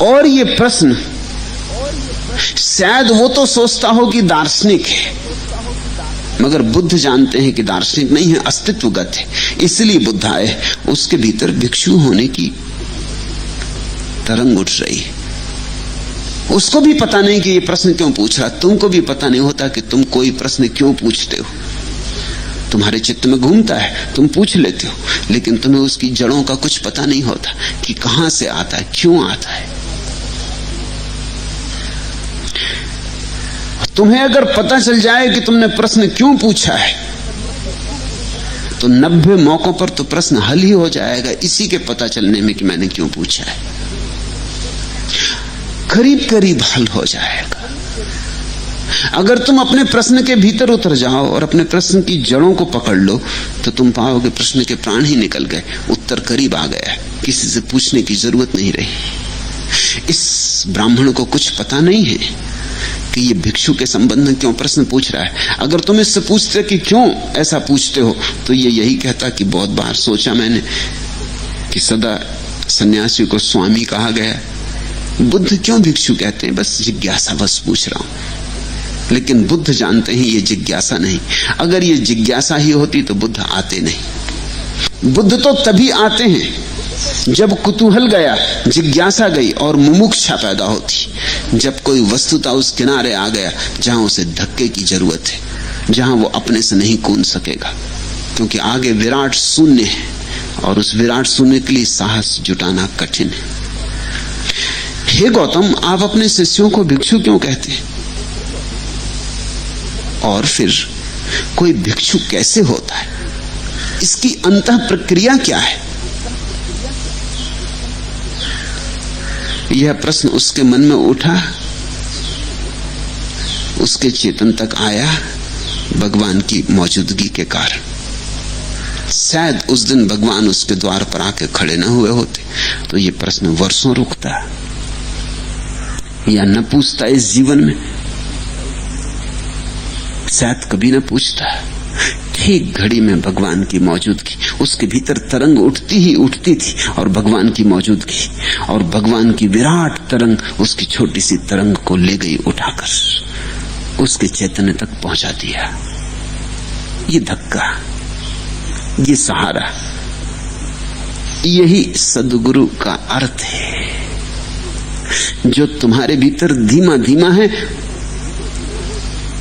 और ये प्रश्न शायद वो तो सोचता हो कि दार्शनिक है, मगर बुद्ध जानते हैं कि दार्शनिक नहीं है, अस्तित्वगत है। इसलिए बुद्ध आए, उसके भीतर भिक्षु होने की तरंग उठ रही है। उसको भी पता नहीं कि ये प्रश्न क्यों पूछ रहा। तुमको भी पता नहीं होता कि तुम कोई प्रश्न क्यों पूछते हो। तुम्हारे चित्त में घूमता है, तुम पूछ लेते हो, लेकिन तुम्हें उसकी जड़ों का कुछ पता नहीं होता कि कहां से आता है, क्यों आता है। तुम्हें अगर पता चल जाए कि तुमने प्रश्न क्यों पूछा है तो 90 मौकों पर तो प्रश्न हल ही हो जाएगा, इसी के पता चलने में कि मैंने क्यों पूछा है। करीब करीब हल हो जाएगा। अगर तुम अपने प्रश्न के भीतर उतर जाओ और अपने प्रश्न की जड़ों को पकड़ लो तो तुम पाओगे प्रश्न के प्राण ही निकल गए, उत्तर करीब आ गया, किसी से पूछने की जरूरत नहीं रही। इस ब्राह्मण को कुछ पता नहीं है कि ये भिक्षु के संबंध में क्यों प्रश्न पूछ रहा है। अगर तुम इससे पूछते कि क्यों ऐसा पूछते हो तो ये यही कहता कि बहुत बार सोचा मैंने कि सदा सन्यासी को स्वामी कहा गया, बुद्ध क्यों भिक्षु कहते हैं? बस जिज्ञासा बस पूछ रहा हूं। लेकिन बुद्ध जानते हैं ये जिज्ञासा नहीं। अगर ये जिज्ञासा ही होती तो बुद्ध आते नहीं। बुद्ध तो तभी आते हैं जब कुतूहल गया, जिज्ञासा गई और मुमुक्षा पैदा होती। जब कोई वस्तुता उस किनारे आ गया जहां उसे धक्के की जरूरत है, जहां वो अपने से नहीं कूद सकेगा, क्योंकि आगे विराट शून्य है और उस विराट शून्य के लिए साहस जुटाना कठिन है। हे गौतम, आप अपने शिष्यों को भिक्षु क्यों कहते हैं? और फिर कोई भिक्षु कैसे होता है? इसकी अंतः प्रक्रिया क्या है? यह प्रश्न उसके मन में उठा, उसके चेतन तक आया भगवान की मौजूदगी के कारण। शायद उस दिन भगवान उसके द्वार पर आके खड़े न हुए होते तो ये प्रश्न वर्षों रुकता या न पूछता इस जीवन में, शायद कभी न पूछता। ठीक घड़ी में भगवान की मौजूदगी, उसके भीतर तरंग उठती ही उठती थी और भगवान की मौजूदगी और भगवान की विराट तरंग उसकी छोटी सी तरंग को ले गई उठाकर उसके चैतन्य तक पहुंचा दिया। ये धक्का, ये सहारा, यही सद्गुरु का अर्थ है। जो तुम्हारे भीतर धीमा धीमा है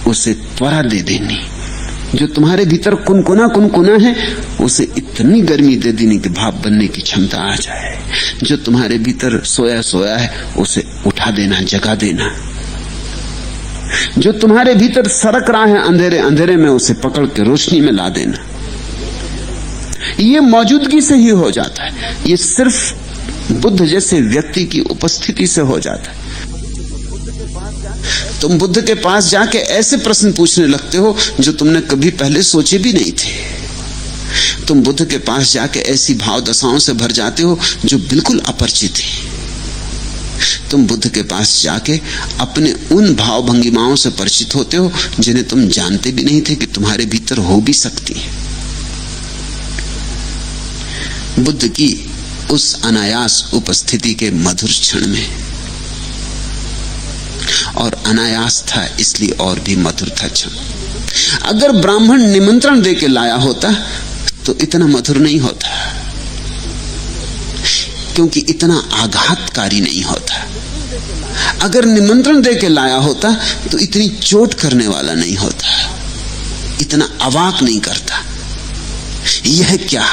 उसे त्वरा दे देनी, जो तुम्हारे भीतर कुनकुना है उसे इतनी गर्मी दे देनी कि भाप बनने की क्षमता आ जाए, जो तुम्हारे भीतर सोया सोया है उसे उठा देना, जगा देना, जो तुम्हारे भीतर सरक रहा है अंधेरे अंधेरे में उसे पकड़ के रोशनी में ला देना। ये मौजूदगी से ही हो जाता है। ये सिर्फ बुद्ध जैसे व्यक्ति की उपस्थिति से हो जाता है। तुम बुद्ध के पास जाके ऐसे प्रश्न पूछने लगते हो जो तुमने कभी पहले सोचे भी नहीं थे। तुम बुद्ध के पास जाके ऐसी भाव दशाओं से भर जाते हो जो बिल्कुल अपरिचित है। तुम बुद्ध के पास जाके अपने उन भाव भंगिमाओं से परिचित होते हो जिन्हें तुम जानते भी नहीं थे कि तुम्हारे भीतर हो भी सकती है। बुद्ध की उस अनायास उपस्थिति के मधुर क्षण में, और अनायास था इसलिए और भी मधुर था क्षण। अगर ब्राह्मण निमंत्रण देके लाया होता तो इतना मधुर नहीं होता, क्योंकि इतना आघातकारी नहीं होता। अगर निमंत्रण देके लाया होता तो इतनी चोट करने वाला नहीं होता, इतना अवाक नहीं करता। यह क्या,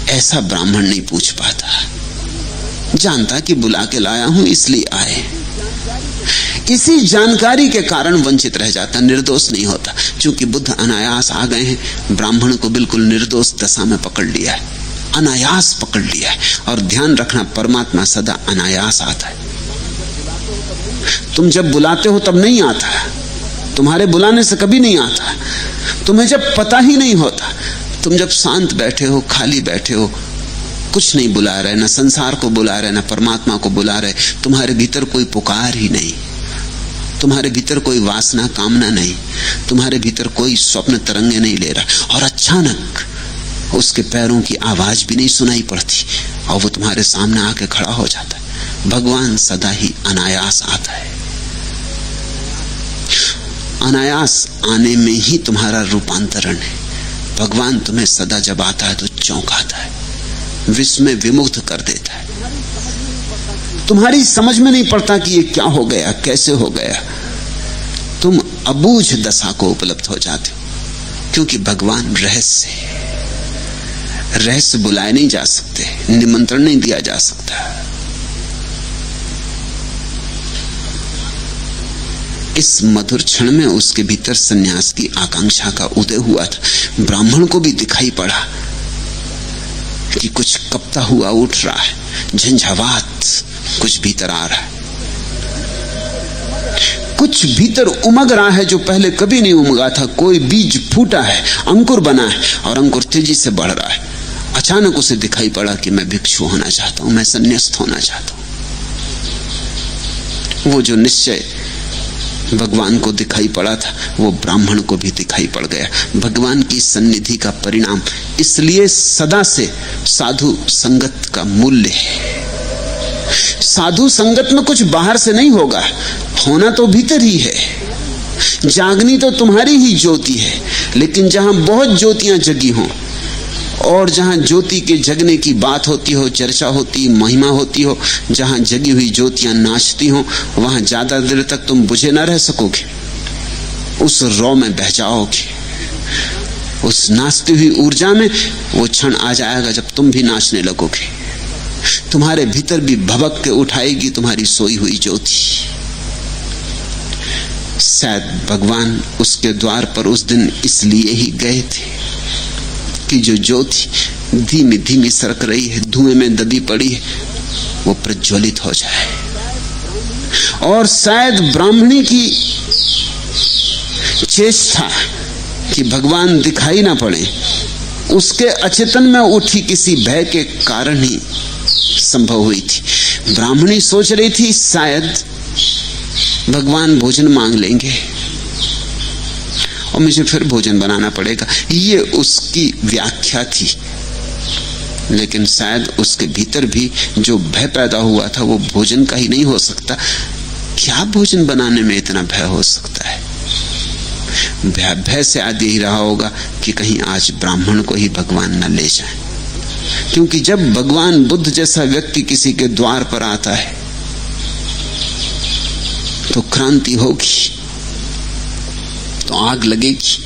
ऐसा ब्राह्मण नहीं पूछ पाता। जानता कि बुला के लाया हूं इसलिए आए, इसी जानकारी के कारण वंचित रह जाता, निर्दोष नहीं होता। क्योंकि बुद्ध अनायास आ गए हैं, ब्राह्मण को बिल्कुल निर्दोष दशा में पकड़ लिया है, अनायास पकड़ लिया है। और ध्यान रखना, परमात्मा सदा अनायास आता है। तुम जब बुलाते हो तब नहीं आता, तुम्हारे बुलाने से कभी नहीं आता। तुम्हें जब पता ही नहीं होता, तुम जब शांत बैठे हो, खाली बैठे हो, कुछ नहीं बुला रहे, न संसार को बुला रहे, न परमात्मा को बुला रहे, तुम्हारे भीतर कोई पुकार ही नहीं, तुम्हारे भीतर कोई वासना कामना नहीं, तुम्हारे भीतर कोई स्वप्न तरंगे नहीं ले रहा, और अचानक उसके पैरों की आवाज भी नहीं सुनाई पड़ती और वो तुम्हारे सामने आके खड़ा हो जाता है। भगवान सदा ही अनायास आता है। अनायास आने में ही तुम्हारा रूपांतरण है। भगवान तुम्हें सदा जब आता है तो चौंकाता है, विस्मय विमुग्ध कर देता है। तुम्हारी समझ में नहीं पड़ता कि ये क्या हो गया, कैसे हो गया। तुम अबूझ दशा को उपलब्ध हो जाते हो, क्योंकि भगवान रहस्य है। रहस्य बुलाए नहीं जा सकते, निमंत्रण नहीं दिया जा सकता। इस मधुर क्षण में उसके भीतर सन्यास की आकांक्षा का उदय हुआ था। ब्राह्मण को भी दिखाई पड़ा कि कुछ कपता हुआ उठ रहा है, झंझावात कुछ भीतर आ रहा है, कुछ भीतर उमग रहा है जो पहले कभी नहीं उमगा था। कोई बीज फूटा है, अंकुर बना है और अंकुर तेजी से बढ़ रहा है। अचानक उसे दिखाई पड़ा कि मैं भिक्षु होना चाहता हूं, मैं संन्यास्त होना चाहता हूं। वो जो निश्चय भगवान को दिखाई पड़ा था वो ब्राह्मण को भी दिखाई पड़ गया। भगवान की सन्निधि का परिणाम इसलिए सदा से साधु संगत का मूल्य है। साधु संगत में कुछ बाहर से नहीं होगा, होना तो भीतर ही है। जागनी तो तुम्हारी ही ज्योति है, लेकिन जहां बहुत ज्योतियां जगी हों और जहां ज्योति के जगने की बात होती हो, चर्चा होती, महिमा होती हो, जहां जगी हुई ज्योतियां नाचती हो, वहां ज्यादा देर तक तुम बुझे ना रह सकोगे। उस रौ में बह जाओगे, उस नाचती हुई ऊर्जा में। वो क्षण आ जाएगा जब तुम भी नाचने लगोगे। तुम्हारे भीतर भी भभक के उठाएगी तुम्हारी सोई हुई ज्योति। शायद भगवान उसके द्वार पर उस दिन इसलिए ही गए थे कि जो ज्योति धीमी धीमी सरक रही है, धुएं में दबी पड़ी है, वो प्रज्वलित हो जाए। और शायद ब्राह्मणी की चेष्टा कि भगवान दिखाई ना पड़े, उसके अचेतन में उठी किसी भय के कारण ही संभव हुई थी। ब्राह्मणी सोच रही थी शायद भगवान भोजन मांग लेंगे और मुझे फिर भोजन बनाना पड़ेगा, ये उसकी व्याख्या थी। लेकिन शायद उसके भीतर भी जो भय पैदा हुआ था वो भोजन का ही नहीं हो सकता। क्या भोजन बनाने में इतना भय हो सकता है? भय से आदि ही रहा होगा कि कहीं आज ब्राह्मण को ही भगवान न ले जाए, क्योंकि जब भगवान बुद्ध जैसा व्यक्ति किसी के द्वार पर आता है तो क्रांति होगी, तो आग लगेगी,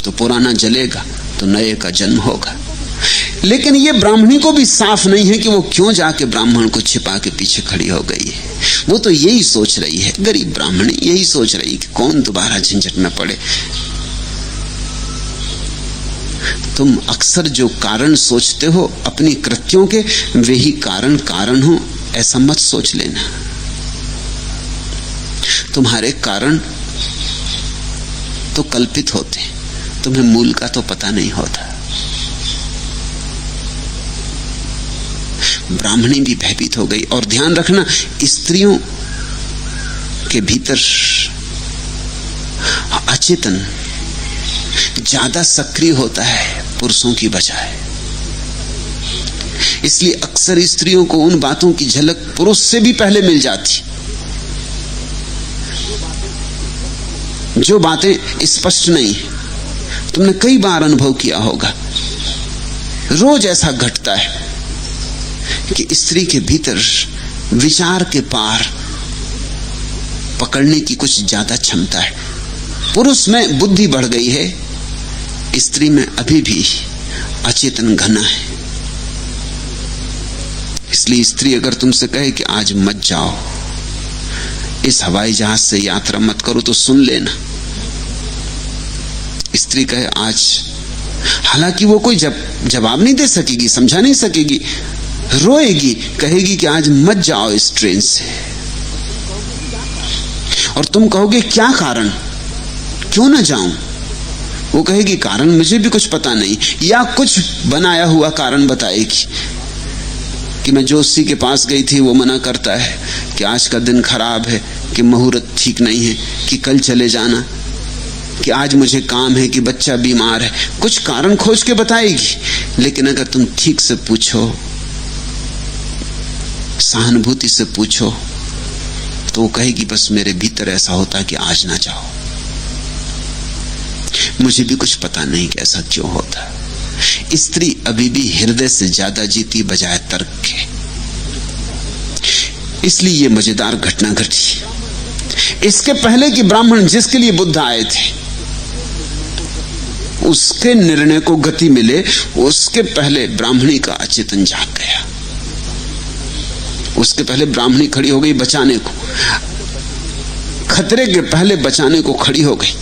तो पुराना जलेगा, तो नए का जन्म होगा। लेकिन ये ब्राह्मणी को भी साफ नहीं है कि वो क्यों जाके ब्राह्मण को छिपा के पीछे खड़ी हो गई है। वो तो यही सोच रही है, गरीब ब्राह्मणी यही सोच रही कि कौन दोबारा झंझट में पड़े। तुम अक्सर जो कारण सोचते हो अपनी कृत्यों के, वे ही कारण हो, ऐसा मत सोच लेना। तुम्हारे कारण तो कल्पित होते, तुम्हें मूल का तो पता नहीं होता। ब्राह्मणी भी भयभीत हो गई। और ध्यान रखना, स्त्रियों के भीतर अचेतन ज्यादा सक्रिय होता है पुरुषों की बजाय। इसलिए अक्सर स्त्रियों को उन बातों की झलक पुरुष से भी पहले मिल जाती, जो बातें स्पष्ट नहीं। तुमने कई बार अनुभव किया होगा, रोज ऐसा घटता है कि स्त्री के भीतर विचार के पार पकड़ने की कुछ ज्यादा क्षमता है। पुरुष में बुद्धि बढ़ गई है, स्त्री में अभी भी अचेतन घना है। इसलिए स्त्री अगर तुमसे कहे कि आज मत जाओ, इस हवाई जहाज से यात्रा मत करो, तो सुन लेना। स्त्री कहे आज, हालांकि वो कोई जवाब नहीं दे सकेगी, समझा नहीं सकेगी, रोएगी, कहेगी कि आज मत जाओ इस ट्रेन से। और तुम कहोगे क्या कारण, क्यों ना जाऊं? वो कहेगी कारण मुझे भी कुछ पता नहीं, या कुछ बनाया हुआ कारण बताएगी कि मैं जोशी के पास गई थी, वो मना करता है कि आज का दिन खराब है, कि मुहूर्त ठीक नहीं है, कि कल चले जाना, कि आज मुझे काम है, कि बच्चा बीमार है। कुछ कारण खोज के बताएगी। लेकिन अगर तुम ठीक से पूछो, सहानुभूति से पूछो, तो वो कहेगी बस मेरे भीतर ऐसा होता है कि आज ना जाओ, मुझे भी कुछ पता नहीं कि ऐसा क्यों होता। स्त्री अभी भी हृदय से ज्यादा जीती बजाय तर्क के। इसलिए ये मजेदार घटना घटी। इसके पहले कि ब्राह्मण जिसके लिए बुद्ध आए थे उसके निर्णय को गति मिले, उसके पहले ब्राह्मणी का अचेतन जाग गया। उसके पहले ब्राह्मणी खड़ी हो गई बचाने को, खतरे के पहले बचाने को खड़ी हो गई।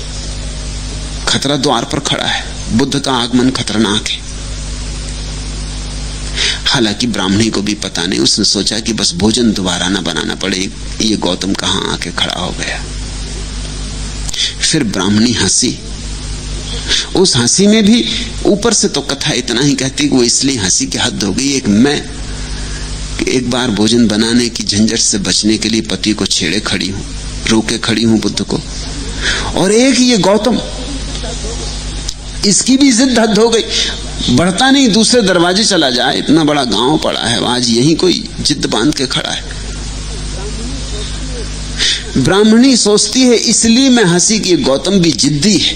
खतरा द्वार पर खड़ा है, बुद्ध का आगमन खतरनाक है। हालांकि ब्राह्मणी को भी पता नहीं, उसने सोचा कि बस भोजन दोबारा ना बनाना पड़े, ये गौतम कहां आके खड़ा हो गया। फिर ब्राह्मणी हंसी। उस हंसी में भी ऊपर से तो कथा इतना ही कहती कि वो इसलिए हंसी की हद हो गई। एक मैं कि एक बार भोजन बनाने की झंझट से बचने के लिए पति को छेड़े खड़ी हूं, रोके खड़ी हूं बुद्ध को, और एक ये गौतम, इसकी भी जिद हद हो गई। बढ़ता नहीं, दूसरे दरवाजे चला जाए, इतना बड़ा गांव पड़ा है, आज यही कोई जिद बांध के खड़ा है। ब्राह्मणी सोचती है इसलिए मैं हंसी कि गौतम भी जिद्दी है,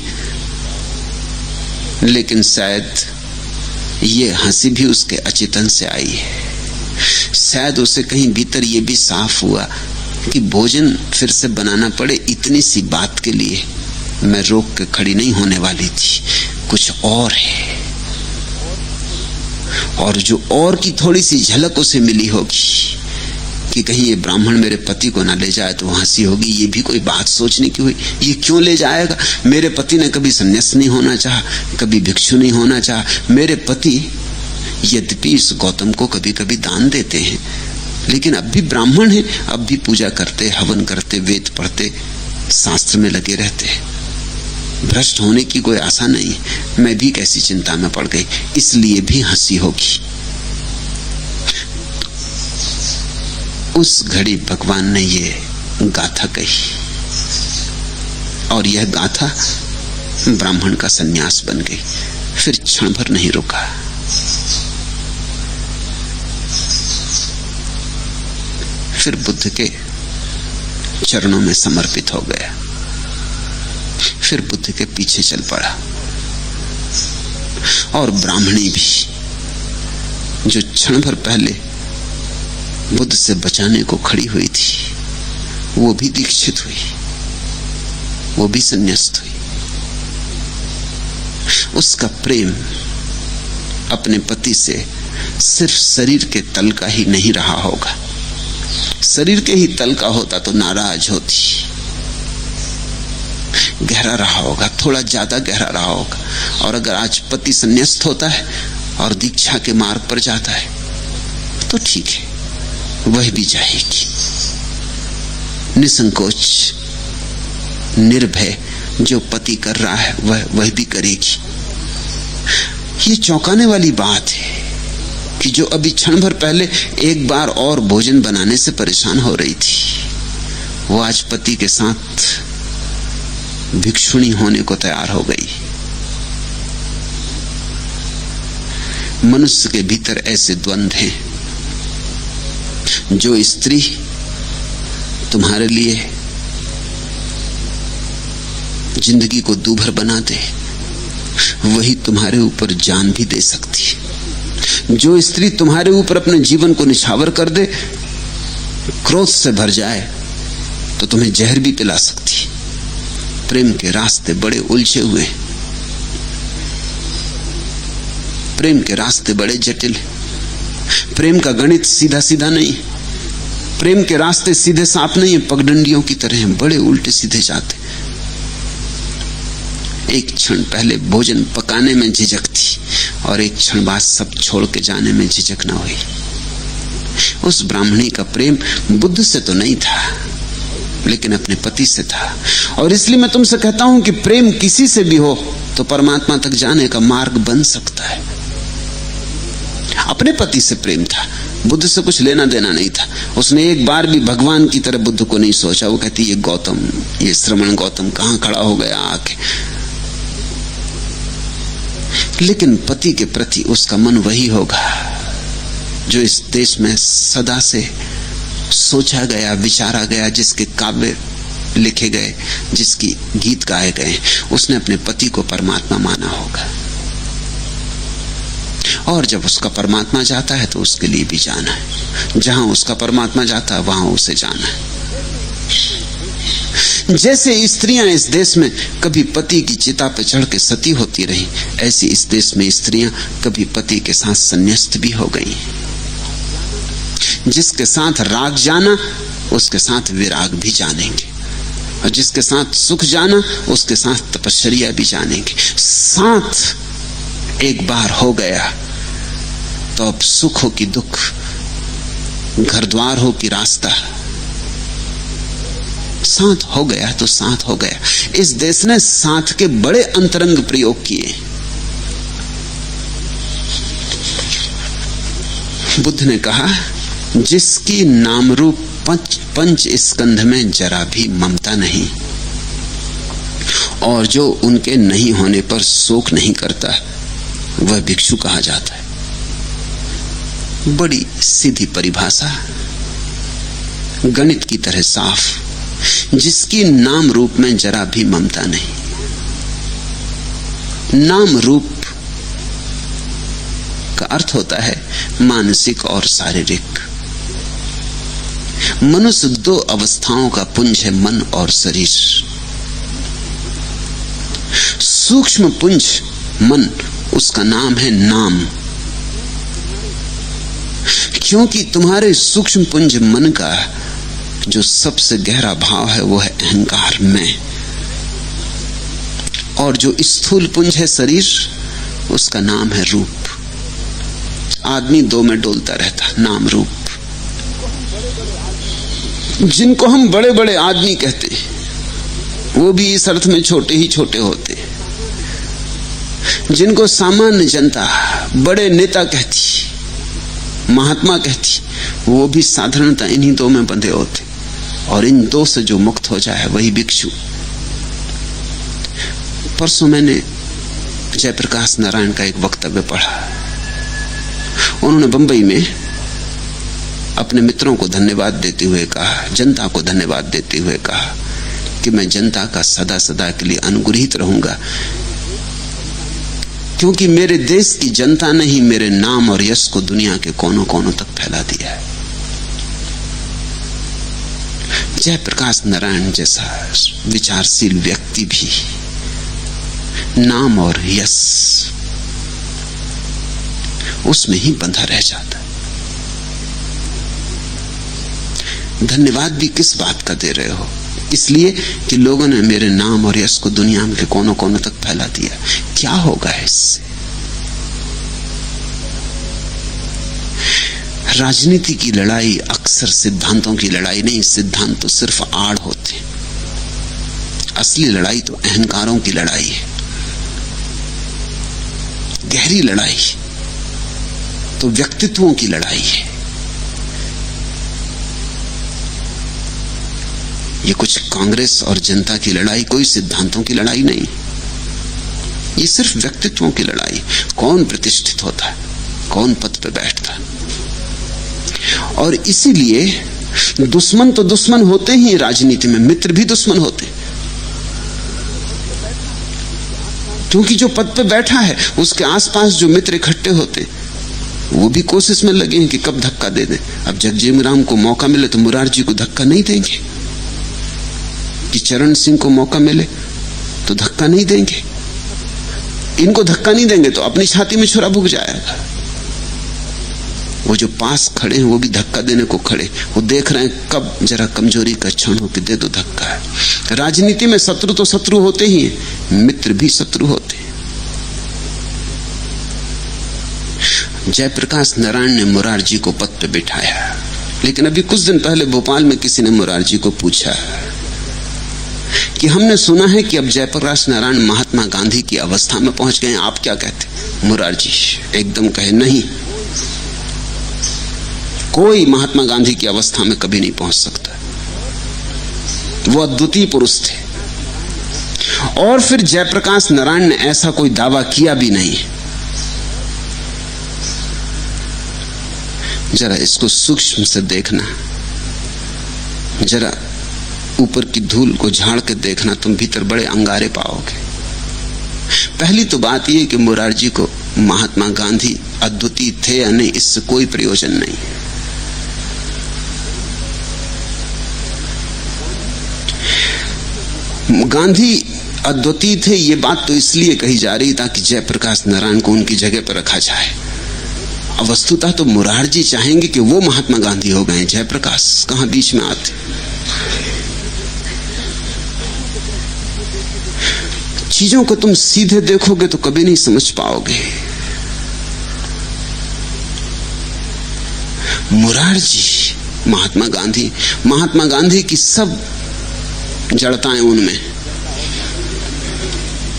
लेकिन शायद ये हंसी भी उसके अचेतन से आई है। शायद उसे कहीं भीतर ये भी साफ हुआ कि भोजन फिर से बनाना पड़े इतनी सी बात के लिए मैं रोक के खड़ी नहीं होने वाली थी, कुछ और है। और जो और की थोड़ी सी झलक उसे मिली होगी कि कहीं ये ब्राह्मण मेरे पति को ना ले जाए तो हंसी होगी, ये भी कोई बात सोचने की हुई, ये क्यों ले जाएगा? मेरे पति ने कभी संन्यास नहीं होना चाहा, कभी भिक्षु नहीं होना चाहा। मेरे पति यद्यपि इस गौतम को कभी कभी दान देते हैं, लेकिन अब भी ब्राह्मण है, अब भी पूजा करते, हवन करते, वेद पढ़ते, शास्त्र में लगे रहते हैं। भ्रष्ट होने की कोई आशा नहीं। मैं भी कैसी चिंता में पड़ गई, इसलिए भी हंसी होगी। उस घड़ी भगवान ने ये गाथा कही और यह गाथा ब्राह्मण का सन्यास बन गई। फिर क्षण भर नहीं रुका। फिर बुद्ध के चरणों में समर्पित हो गया। फिर बुद्ध के पीछे चल पड़ा। और ब्राह्मणी भी जो क्षण भर पहले बुद्ध से बचाने को खड़ी हुई थी, वो भी दीक्षित हुई, वो भी संन्यास्त हुई। उसका प्रेम अपने पति से सिर्फ शरीर के तल का ही नहीं रहा होगा। शरीर के ही तल का होता तो नाराज होती। गहरा रहा होगा, थोड़ा ज्यादा गहरा रहा होगा। और अगर आज पति संन्यास्त होता है और दीक्षा के मार्ग पर जाता है तो ठीक है, वह भी जाएगी निसंकोच निर्भय। जो पति कर रहा है वह भी करेगी। ये चौंकाने वाली बात है कि जो अभी क्षण भर पहले एक बार और भोजन बनाने से परेशान हो रही थी, वो आज पति के साथ भिक्षुणी होने को तैयार हो गई। मनुष्य के भीतर ऐसे द्वंद्व हैं। जो स्त्री तुम्हारे लिए जिंदगी को दूभर बना दे, वही तुम्हारे ऊपर जान भी दे सकती है। जो स्त्री तुम्हारे ऊपर अपने जीवन को निछावर कर दे, क्रोध से भर जाए, तो तुम्हें जहर भी पिला सकती है। प्रेम के रास्ते बड़े उलझे हुए हैं। प्रेम के रास्ते बड़े जटिल। प्रेम का गणित सीधा सीधा नहीं। प्रेम के रास्ते सीधे साफ नहीं है, पगडंडियों की तरह हैं, बड़े उल्टे सीधे जाते। एक क्षण पहले भोजन पकाने में झिझक थी और एक क्षण बाद सब छोड़ के जाने में झिझक न हुई। उस ब्राह्मणी का प्रेम बुद्ध से तो नहीं था, लेकिन अपने पति से था। और इसलिए मैं तुमसे कहता हूं कि प्रेम किसी से भी हो तो परमात्मा तक जाने का मार्ग बन सकता है। अपने पति से प्रेम था, बुद्ध से कुछ लेना देना नहीं था। उसने एक बार भी भगवान की तरह बुद्ध को नहीं सोचा। वो कहती ये गौतम, ये श्रमण गौतम कहां खड़ा हो गया आके। लेकिन पति के प्रति उसका मन वही होगा जो इस देश में सदा से सोचा गया, विचारा गया, जिसके काव्य लिखे गए, जिसकी गीत गाए गए। उसने अपने पति को परमात्मा माना होगा। और जब उसका परमात्मा जाता है तो उसके लिए भी जाना है। जहां उसका परमात्मा जाता है वहां उसे जाना है। जैसे स्त्रियां इस देश में कभी पति की चिता पर चढ़ के सती होती रही, ऐसी इस देश में स्त्रियां कभी पति के साथ संन्यास्त भी हो गई। जिसके साथ राग जाना उसके साथ विराग भी जानेंगे, और जिसके साथ सुख जाना उसके साथ तपश्चर्या भी जानेंगे। साथ एक बार हो गया तो अब सुख हो कि दुख, घर द्वार हो कि रास्ता, साथ हो गया तो साथ हो गया। इस देश ने साथ के बड़े अंतरंग प्रयोग किए। बुद्ध ने कहा, जिसकी नाम रूप पंच स्कंध में जरा भी ममता नहीं, और जो उनके नहीं होने पर शोक नहीं करता, वह भिक्षु कहा जाता है। बड़ी सीधी परिभाषा, गणित की तरह साफ। जिसकी नाम रूप में जरा भी ममता नहीं। नाम रूप का अर्थ होता है मानसिक और शारीरिक। मनुष्य दो अवस्थाओं का पुंज है, मन और शरीर। सूक्ष्म पुंज मन, उसका नाम है नाम। क्योंकि तुम्हारे सूक्ष्म पुंज मन का जो सबसे गहरा भाव है वो है अहंकार में, और जो स्थूल पुंज है शरीर, उसका नाम है रूप। आदमी दो में डोलता रहता, नाम रूप। जिनको हम बड़े बड़े आदमी कहते हैं वो भी इस अर्थ में छोटे ही छोटे होते हैं। जिनको सामान्य जनता बड़े नेता कहती, महात्मा कहती, वो भी साधारणता इन्हीं दो में बंधे होते। और इन दो से जो मुक्त हो जाए वही भिक्षु। परसों मैंने जयप्रकाश नारायण का एक वक्तव्य पढ़ा। उन्होंने बंबई में अपने मित्रों को धन्यवाद देते हुए कहा, जनता को धन्यवाद देते हुए कहा कि मैं जनता का सदा सदा के लिए अनुग्रहित रहूंगा, क्योंकि मेरे देश की जनता ने ही मेरे नाम और यश को दुनिया के कोनों कोनों तक फैला दिया है। जयप्रकाश नारायण जैसा विचारशील व्यक्ति भी नाम और यश उसमें ही बंधा रह जाता है। धन्यवाद भी किस बात का दे रहे हो? इसलिए कि लोगों ने मेरे नाम और यश को दुनिया के कोनों कोनों तक फैला दिया। क्या होगा इससे? राजनीति की लड़ाई अक्सर सिद्धांतों की लड़ाई नहीं, सिद्धांत तो सिर्फ आड़ होते। असली लड़ाई तो अहंकारों की लड़ाई है, गहरी लड़ाई तो व्यक्तित्वों की लड़ाई है। ये कुछ कांग्रेस और जनता की लड़ाई कोई सिद्धांतों की लड़ाई नहीं, ये सिर्फ व्यक्तित्वों की लड़ाई। कौन प्रतिष्ठित होता है, कौन पद पे बैठता है। और इसीलिए दुश्मन तो दुश्मन होते ही राजनीति में, मित्र भी दुश्मन होते, क्योंकि जो पद पे बैठा है उसके आसपास जो मित्र इकट्ठे होते वो भी कोशिश में लगे हैं कि कब धक्का दे दें। अब जगजीवन राम को मौका मिले तो मुरारजी को धक्का नहीं देंगे, कि चरण सिंह को मौका मिले तो धक्का नहीं देंगे। इनको धक्का नहीं देंगे तो अपनी छाती में छुरा भुक जाएगा। वो जो पास खड़े हैं वो भी धक्का देने को खड़े, वो देख रहे हैं कब जरा कमजोरी का क्षण हो कि दे दो धक्का। राजनीति में शत्रु तो शत्रु होते ही हैं, मित्र भी शत्रु होते हैं। जयप्रकाश नारायण ने मुरारजी को पद पे बिठाया, लेकिन अभी कुछ दिन पहले भोपाल में किसी ने मुरारजी को पूछा कि हमने सुना है कि अब जयप्रकाश नारायण महात्मा गांधी की अवस्था में पहुंच गए, आप क्या कहते? मुरारजी एकदम कहे, नहीं, कोई महात्मा गांधी की अवस्था में कभी नहीं पहुंच सकता। वो अद्वितीय पुरुष थे। और फिर जयप्रकाश नारायण ने ऐसा कोई दावा किया भी नहीं। जरा इसको सूक्ष्म से देखना, जरा ऊपर की धूल को झाड़ के देखना, तुम भीतर बड़े अंगारे पाओगे। पहली तो बात यह कि मुरारजी को महात्मा गांधी अद्वितीय थे या नहीं, इससे कोई प्रयोजन नहीं। गांधी अद्वितीय थे ये बात तो इसलिए कही जा रही ताकि जयप्रकाश नारायण को उनकी जगह पर रखा जाए। वस्तुतः तो मुरारजी चाहेंगे कि वो महात्मा गांधी हो गए, जयप्रकाश कहां बीच में आते। चीजों को तुम सीधे देखोगे तो कभी नहीं समझ पाओगे। मुरारजी, महात्मा गांधी की सब जड़ताएं उनमें,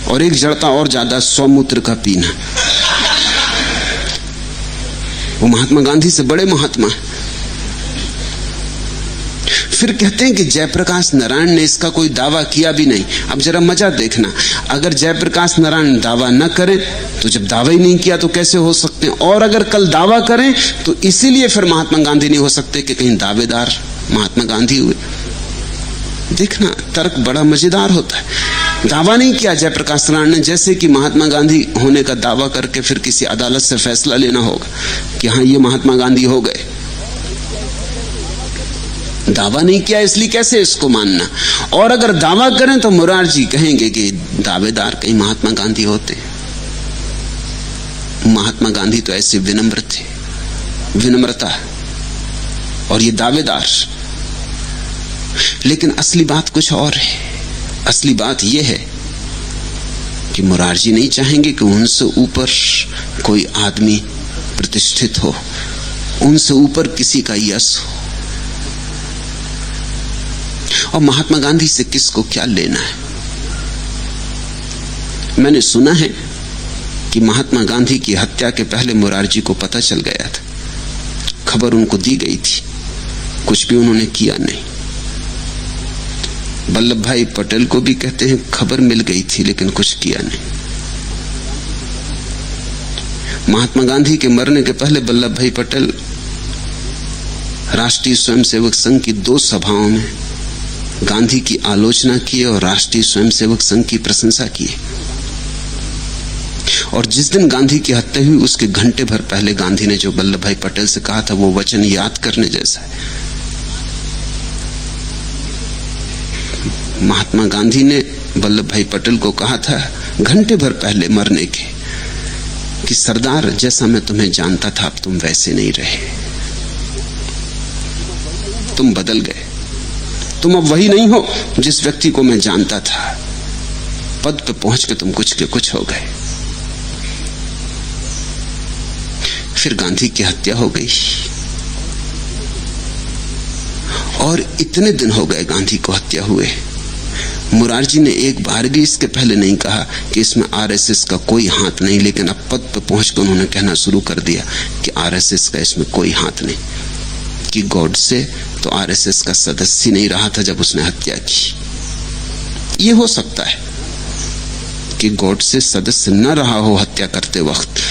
और एक जड़ता और ज्यादा, स्वमूत्र का पीना। वो महात्मा गांधी से बड़े महात्मा है। फिर कहते हैं कि जयप्रकाश नारायण ने इसका कोई दावा किया भी नहीं। अब जरा मजा देखना, अगर जयप्रकाश नारायण दावा न करें तो जब दावा ही नहीं किया तो कैसे हो सकते हैं, और अगर कल दावा करें तो इसीलिए फिर महात्मा गांधी नहीं हो सकते कि कहीं दावेदार महात्मा गांधी हुए। देखना, तर्क बड़ा मजेदार होता है। दावा नहीं किया जयप्रकाश नारायण ने जैसे कि महात्मा गांधी होने का दावा करके फिर किसी अदालत से फैसला लेना होगा कि हाँ ये महात्मा गांधी हो गए। दावा नहीं किया इसलिए कैसे इसको मानना। और अगर दावा करें तो मुरारजी कहेंगे कि दावेदार कहीं महात्मा गांधी होते। महात्मा गांधी तो ऐसे विनम्र थे, विनम्रता, और ये दावेदार। लेकिन असली बात कुछ और है। असली बात यह है कि मुरारजी नहीं चाहेंगे कि उनसे ऊपर कोई आदमी प्रतिष्ठित हो, उनसे ऊपर किसी का यश हो। और महात्मा गांधी से किसको क्या लेना है। मैंने सुना है कि महात्मा गांधी की हत्या के पहले मुरारजी को पता चल गया था, खबर उनको दी गई थी, कुछ भी उन्होंने किया नहीं। वल्लभ भाई पटेल को भी कहते हैं खबर मिल गई थी लेकिन कुछ किया नहीं। महात्मा गांधी के मरने के पहले वल्लभ भाई पटेल राष्ट्रीय स्वयंसेवक संघ की 2 सभाओं में गांधी की आलोचना की और राष्ट्रीय स्वयंसेवक संघ की प्रशंसा की। और जिस दिन गांधी की हत्या हुई उसके घंटे भर पहले गांधी ने जो वल्लभ भाई पटेल से कहा था वो वचन याद करने जैसा है। महात्मा गांधी ने वल्लभ भाई पटेल को कहा था घंटे भर पहले मरने के कि सरदार जैसा मैं तुम्हें जानता था अब तुम वैसे नहीं रहे, तुम बदल गए, तुम अब वही नहीं हो जिस व्यक्ति को मैं जानता था। पद पे पहुंच के तुम कुछ के कुछ हो गए। फिर गांधी की हत्या हो गई और इतने दिन हो गए गांधी को हत्या हुए। मुरारजी ने एक बार भी इसके पहले नहीं कहा कि इसमें आरएसएस का कोई हाथ नहीं, लेकिन अब पद पर पहुंचकर उन्होंने कहना शुरू कर दिया कि आरएसएस का इसमें कोई हाथ नहीं, कि गॉडसे तो आरएसएस का सदस्य नहीं रहा था जब उसने हत्या की। यह हो सकता है कि गॉडसे सदस्य न रहा हो हत्या करते वक्त,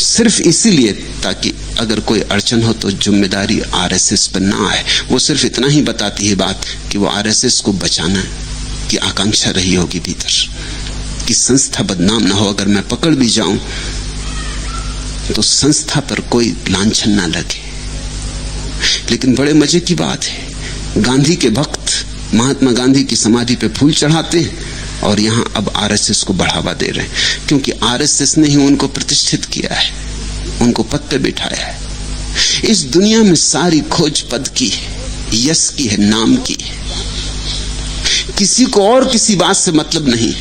सिर्फ इसीलिए ताकि अगर कोई अड़चन हो तो जिम्मेदारी आरएसएस पर ना आए। वो सिर्फ इतना ही बताती है बात कि वो आरएसएस को बचाना की आकांक्षा रही होगी भीतर, कि संस्था बदनाम ना हो। अगर मैं पकड़ भी जाऊं तो संस्था पर कोई लांछन ना लगे। लेकिन बड़े मजे की बात है, गांधी के भक्त महात्मा गांधी की समाधि पे फूल चढ़ाते हैं और यहां अब आरएसएस को बढ़ावा दे रहे हैं, क्योंकि आरएसएस ने ही उनको प्रतिष्ठित किया है, उनको पद पे बिठाया है। इस दुनिया में सारी खोज पद की है, यश की है, नाम की है। किसी को और किसी बात से मतलब नहीं,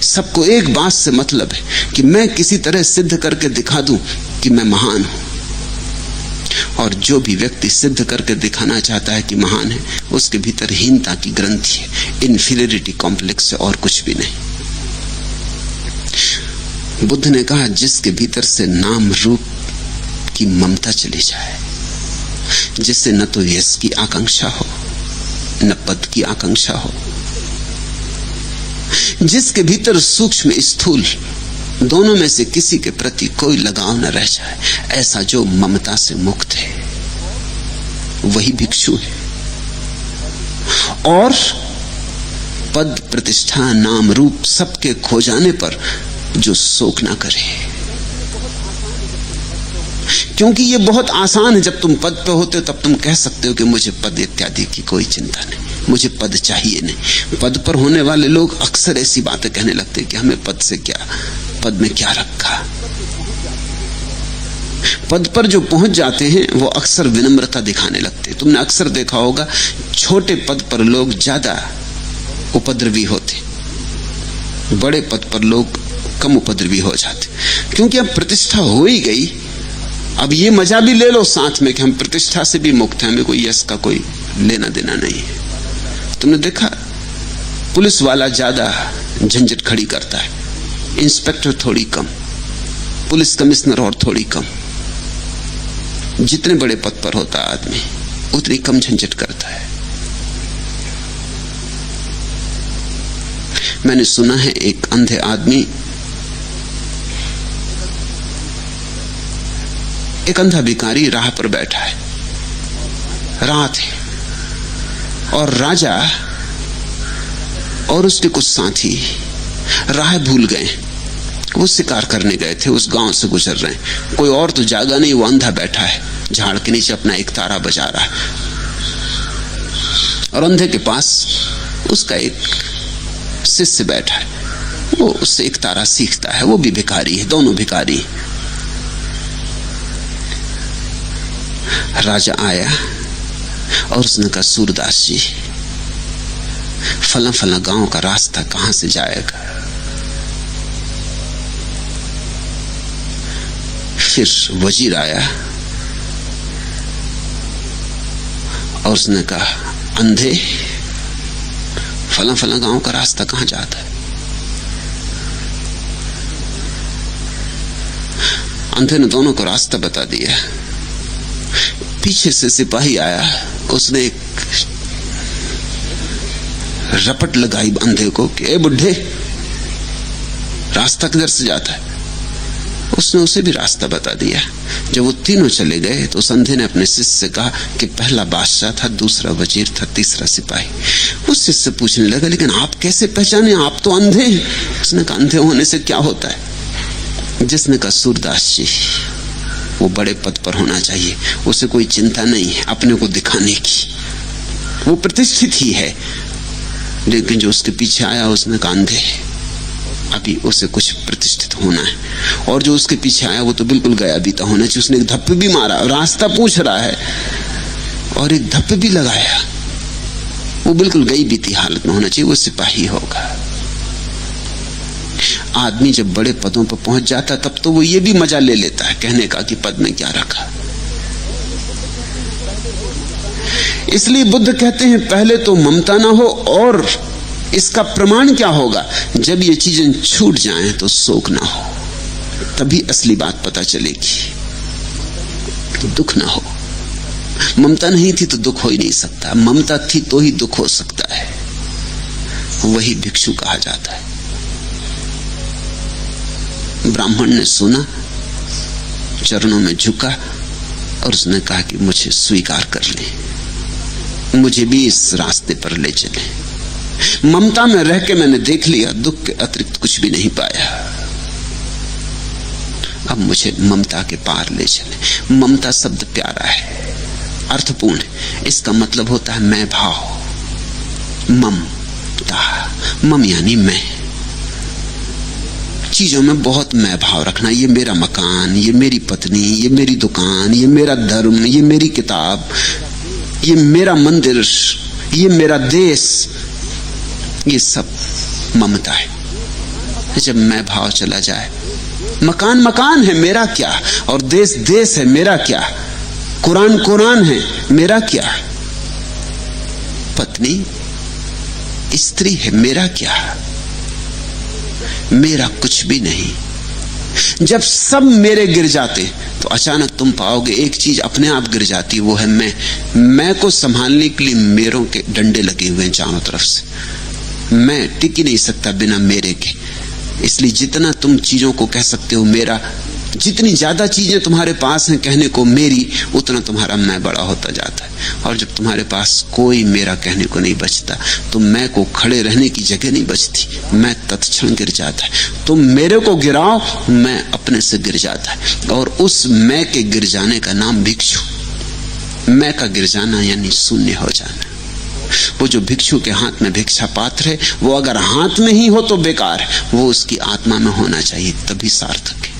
सबको एक बात से मतलब है कि मैं किसी तरह सिद्ध करके दिखा दूं कि मैं महान हूं। और जो भी व्यक्ति सिद्ध करके दिखाना चाहता है कि महान है, उसके भीतर हीनता की ग्रंथि है, इन्फीरियरिटी कॉम्प्लेक्स है और कुछ भी नहीं। बुद्ध ने कहा जिसके भीतर से नाम रूप की ममता चली जाए, जिससे न तो यश की आकांक्षा हो न पद की आकांक्षा हो, जिसके भीतर सूक्ष्म स्थूल दोनों में से किसी के प्रति कोई लगाव न रह जाए, ऐसा जो ममता से मुक्त है वही भिक्षु है। और पद प्रतिष्ठा नाम रूप सबके खो जाने पर जो शोक ना करे, क्योंकि ये बहुत आसान है। जब तुम पद पे होते हो तब तुम कह सकते हो कि मुझे पद इत्यादि की कोई चिंता नहीं, मुझे पद चाहिए नहीं। पद पर होने वाले लोग अक्सर ऐसी बातें कहने लगते हैं कि हमें पद से क्या, पद में क्या रखा। पद पर जो पहुंच जाते हैं वो अक्सर विनम्रता दिखाने लगते हैं। तुमने अक्सर देखा होगा छोटे पद पर लोग ज्यादा उपद्रवी होते, बड़े पद पर लोग कम उपद्रवी हो जाते, क्योंकि अब प्रतिष्ठा हो ही गई। अब ये मजा भी ले लो साथ में कि हम प्रतिष्ठा से भी मुक्त हैं, हमें कोई यश का कोई लेना देना नहीं है। तुमने देखा पुलिस वाला ज्यादा झंझट खड़ी करता है, इंस्पेक्टर थोड़ी कम, पुलिस कमिश्नर और थोड़ी कम। जितने बड़े पद पर होता आदमी उतनी कम झंझट करता है। मैंने सुना है एक अंधे आदमी, एक अंधा भिखारी राह पर बैठा है, रात है और राजा और उसके कुछ साथी राह भूल गए। वो शिकार करने गए थे, उस गांव से गुजर रहे हैं। कोई और तो जागा नहीं, वो अंधा बैठा है, झाड़ के नीचे अपना एक तारा बजा रहा है। और अंधे के पास उसका एक शिष्य बैठा है, वो उससे एक तारा सीखता है। वो भी भिखारी है, दोनों भिखारी। राजा आया और उसने कहा, सूरदास जी, फला फला गांव का रास्ता कहां से जाएगा? फिर वजीर आया और उसने कहा, अंधे, फला फला गांव का रास्ता कहां जाता है? अंधे ने दोनों को रास्ता बता दिया। पीछे से सिपाही आया, उसने एक रपट लगाई अंधे को कि ए बुढ़े, रास्ता किधर से जाता है? उसने उसे भी रास्ता बता दिया। जब वो तीनों चले गए तो उस अंधे ने अपने शिष्य से कहा कि पहला बादशाह था, दूसरा वजीर था, तीसरा सिपाही। उस शिष्य से पूछने लगा, लेकिन आप कैसे पहचाने, आप तो अंधे हैं? उसने कहा, अंधे होने से क्या होता है? जिसने कहा, सूरदास जी, वो बड़े पद पर होना चाहिए, उसे कोई चिंता नहीं है अपने को दिखाने की, वो प्रतिष्ठित ही है। लेकिन जो उसके पीछे आया उसने कहा, अंधे, अभी उसे कुछ प्रतिष्ठित होना है। और जो उसके पीछे आया वो तो बिल्कुल गया बीता होना चाहिए। उसने एक धप्पे भी मारा, रास्ता पूछ रहा है, और एक धप्पे भी लगाया, वो बिल्कुल गई बीती हालत में होना चाहिए, वो सिपाही होगा। आदमी जब बड़े पदों पर पहुंच जाता तब तो वो ये भी मजा ले लेता है कहने का कि पद में क्या रखा। इसलिए बुद्ध कहते हैं, पहले तो ममता ना हो, और इसका प्रमाण क्या होगा? जब ये चीजें छूट जाएं तो शोक ना हो, तभी असली बात पता चलेगी। दुख ना हो, ममता नहीं थी तो दुख हो ही नहीं सकता, ममता थी तो ही दुख हो सकता है। वही भिक्षु कहा जाता है। ब्राह्मण ने सुना, चरणों में झुका और उसने कहा कि मुझे स्वीकार कर ले, मुझे भी इस रास्ते पर ले चले। ममता में रह के मैंने देख लिया, दुख के अतिरिक्त कुछ भी नहीं पाया, अब मुझे ममता के पार ले चले। ममता शब्द प्यारा है, अर्थपूर्ण है। इसका मतलब होता है मैं भाव। ममता, मम यानी मैं। चीजों में बहुत मैं भाव रखना, ये मेरा मकान, ये मेरी पत्नी, ये मेरी दुकान, ये मेरा धर्म, ये मेरी किताब, ये मेरा मंदिर, ये मेरा देश, ये सब ममता है। जब मैं भाव चला जाए, मकान मकान है, मेरा क्या? और देश देश है, मेरा क्या? कुरान कुरान है, मेरा क्या? पत्नी स्त्री है, मेरा क्या? मेरा कुछ भी नहीं। जब सब मेरे गिर जाते तो अचानक तुम पाओगे एक चीज अपने आप गिर जाती, वो है मैं को संभालने के लिए मेरों के डंडे लगे हुए हैं चारों तरफ से। मैं टिक ही नहीं सकता बिना मेरे के। इसलिए जितना तुम चीजों को कह सकते हो मेरा, जितनी ज्यादा चीजें तुम्हारे पास हैं कहने को मेरी, उतना तुम्हारा मैं बड़ा होता जाता है। और जब तुम्हारे पास कोई मेरा कहने को नहीं बचता तो मैं को खड़े रहने की जगह नहीं बचती, मैं तत्क्षण गिर जाता है। तुम मेरे को गिराओ, मैं अपने से गिर जाता है। और उस मैं के गिर जाने का नाम भिक्षु। मैं का गिर जाना यानी शून्य हो जाना। वो जो भिक्षु के हाथ में भिक्षा पात्र है, वो अगर हाथ में ही हो तो बेकार है, वो उसकी आत्मा में होना चाहिए, तभी सार्थक है।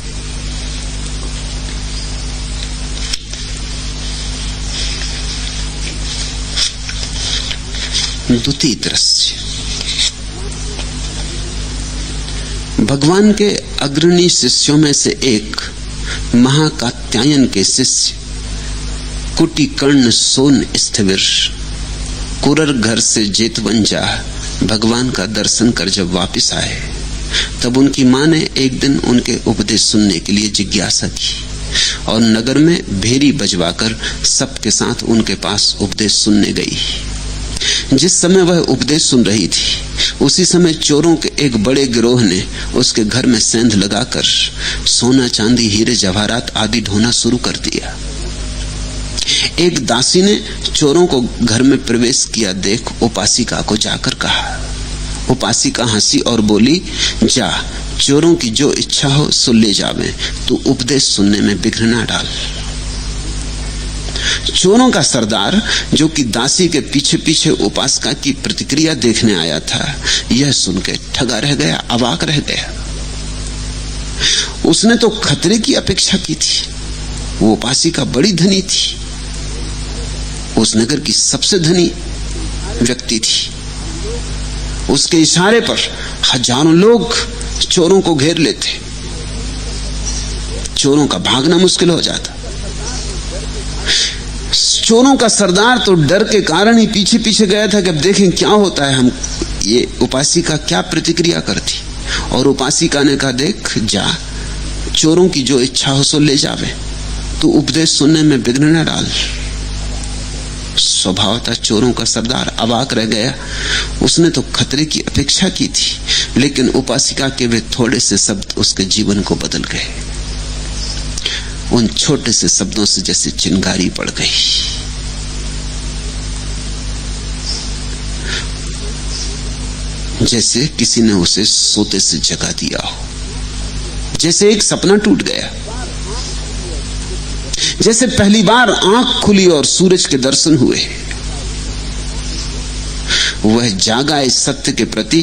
द्वितीय दृश्य, भगवान के अग्रणी शिष्यों में से एक महाकात्यायन के शिष्य कुटिकर्ण सोन स्थिविर कुरर घर से जेतवंजा भगवान का दर्शन कर जब वापस आए, तब उनकी मां ने एक दिन उनके उपदेश सुनने के लिए जिज्ञासा की और नगर में भेरी बजवाकर सबके साथ उनके पास उपदेश सुनने गई। जिस समय वह उपदेश सुन रही थी उसी समय चोरों के एक बड़े गिरोह ने उसके घर में सेंध लगाकर सोना चांदी हीरे जवाहरात आदि ढोना शुरू कर दिया। एक दासी ने चोरों को घर में प्रवेश किया देख उपासिका को जाकर कहा, उपासिका हंसी और बोली, जा चोरों की जो इच्छा हो सो ले जावे, तू उपदेश सुनने में विघ्न ना डाल। चोरों का सरदार, जो कि दासी के पीछे पीछे उपासिका की प्रतिक्रिया देखने आया था, यह सुन के ठगा रह गया, अवाक रह गया। उसने तो खतरे की अपेक्षा की थी। वो उपासिका बड़ी धनी थी, उस नगर की सबसे धनी व्यक्ति थी। उसके इशारे पर हजारों लोग चोरों को घेर लेते, चोरों का भागना मुश्किल हो जाता। चोरों का सरदार तो डर के कारण ही पीछे पीछे गया था कि अब देखें क्या होता है, हम ये उपासिका क्या प्रतिक्रिया करती। और उपासिका ने कहा, देख जा चोरों की जो इच्छा हो सो ले जावे, तू उपदेश सुनने में विघ्न न डाल। स्वभाव था चोरों का सरदार अवाक रह गया। उसने तो खतरे की अपेक्षा की थी, लेकिन उपासिका के वे थोड़े से शब्द उसके जीवन को बदल गए। उन छोटे से शब्दों से जैसे चिंगारी पड़ गई। जैसे किसी ने उसे सोते से जगा दिया हो, जैसे एक सपना टूट गया, जैसे पहली बार आंख खुली और सूरज के दर्शन हुए। वह जागा इस सत्य के प्रति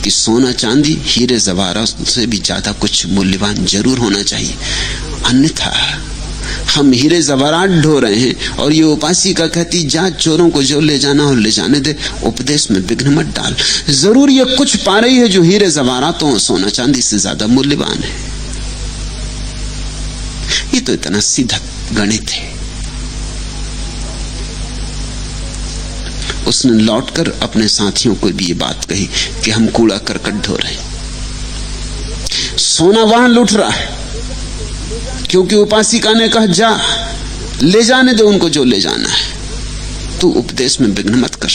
कि सोना चांदी हीरे जवाहरात से भी ज्यादा कुछ मूल्यवान जरूर होना चाहिए, अन्यथा हम हीरे जवाहरात ढो रहे हैं। और ये उपासिका कहती, जा चोरों को जो ले जाना हो ले जाने दे, उपदेश में विघ्न मत डाल। जरूर ये कुछ पा रही है जो हीरे जवाहरातों सोना चांदी से ज्यादा मूल्यवान है। ये तो इतना सीधा गणित है। उसने लौटकर अपने साथियों को भी ये बात कही कि हम कूड़ा करकट ढो रहे हैं, सोना वहां लुट रहा है, क्योंकि उपासिका ने कहा, जा ले जाने दे उनको जो ले जाना है, तू उपदेश में विघ्न मत कर।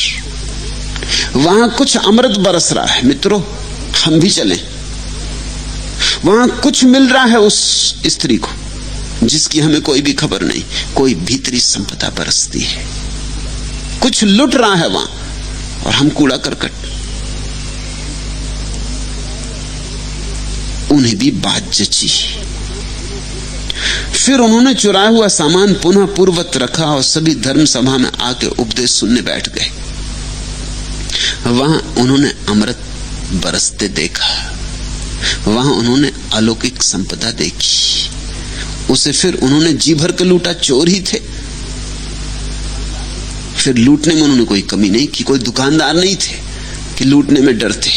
वहां कुछ अमृत बरस रहा है मित्रों, हम भी चलें। वहां कुछ मिल रहा है उस स्त्री को जिसकी हमें कोई भी खबर नहीं। कोई भीतरी संपदा बरसती है, कुछ लुट रहा है वहां, और हम कूड़ा करकट। उन्हें भी बात जची। फिर उन्होंने चुराया हुआ सामान पुनः पूर्ववत रखा और सभी धर्म सभा में आके उपदेश सुनने बैठ गए। वहां उन्होंने अमृत बरसते देखा, वहां उन्होंने अलौकिक संपदा देखी। उसे फिर उन्होंने जी भर के लूटा, चोर ही थे। फिर लूटने में उन्होंने कोई कमी नहीं की, कोई दुकानदार नहीं थे कि लूटने में डरते।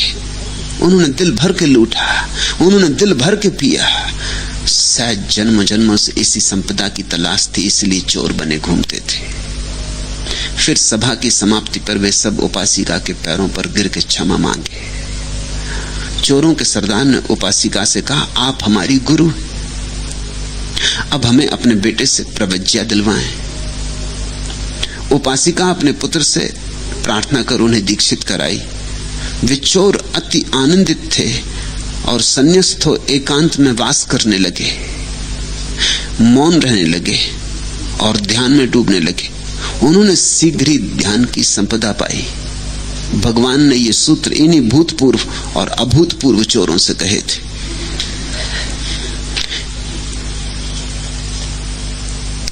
उन्होंने दिल भर के लूटा, उन्होंने दिल भर के पिया। शायद जन्म जन्मों से इसी संपदा की तलाश थी, इसलिए चोर बने घूमते थे। फिर सभा की समाप्ति पर वे सब उपासिका के पैरों पर गिर के क्षमा मांगे। चोरों के सरदार ने उपासिका से कहा, आप हमारी गुरु हैं, अब हमें अपने बेटे से प्रवज्ञा दिलवाएं। उपासिका अपने पुत्र से प्रार्थना कर उन्हें दीक्षित कराई। वे चोर अति आनंदित थे और संन्यास्त हो एकांत में वास करने लगे, मौन रहने लगे और ध्यान में डूबने लगे। उन्होंने शीघ्र ही ध्यान की संपदा पाई। भगवान ने ये सूत्र इन्हीं भूतपूर्व और अभूतपूर्व चोरों से कहे थे।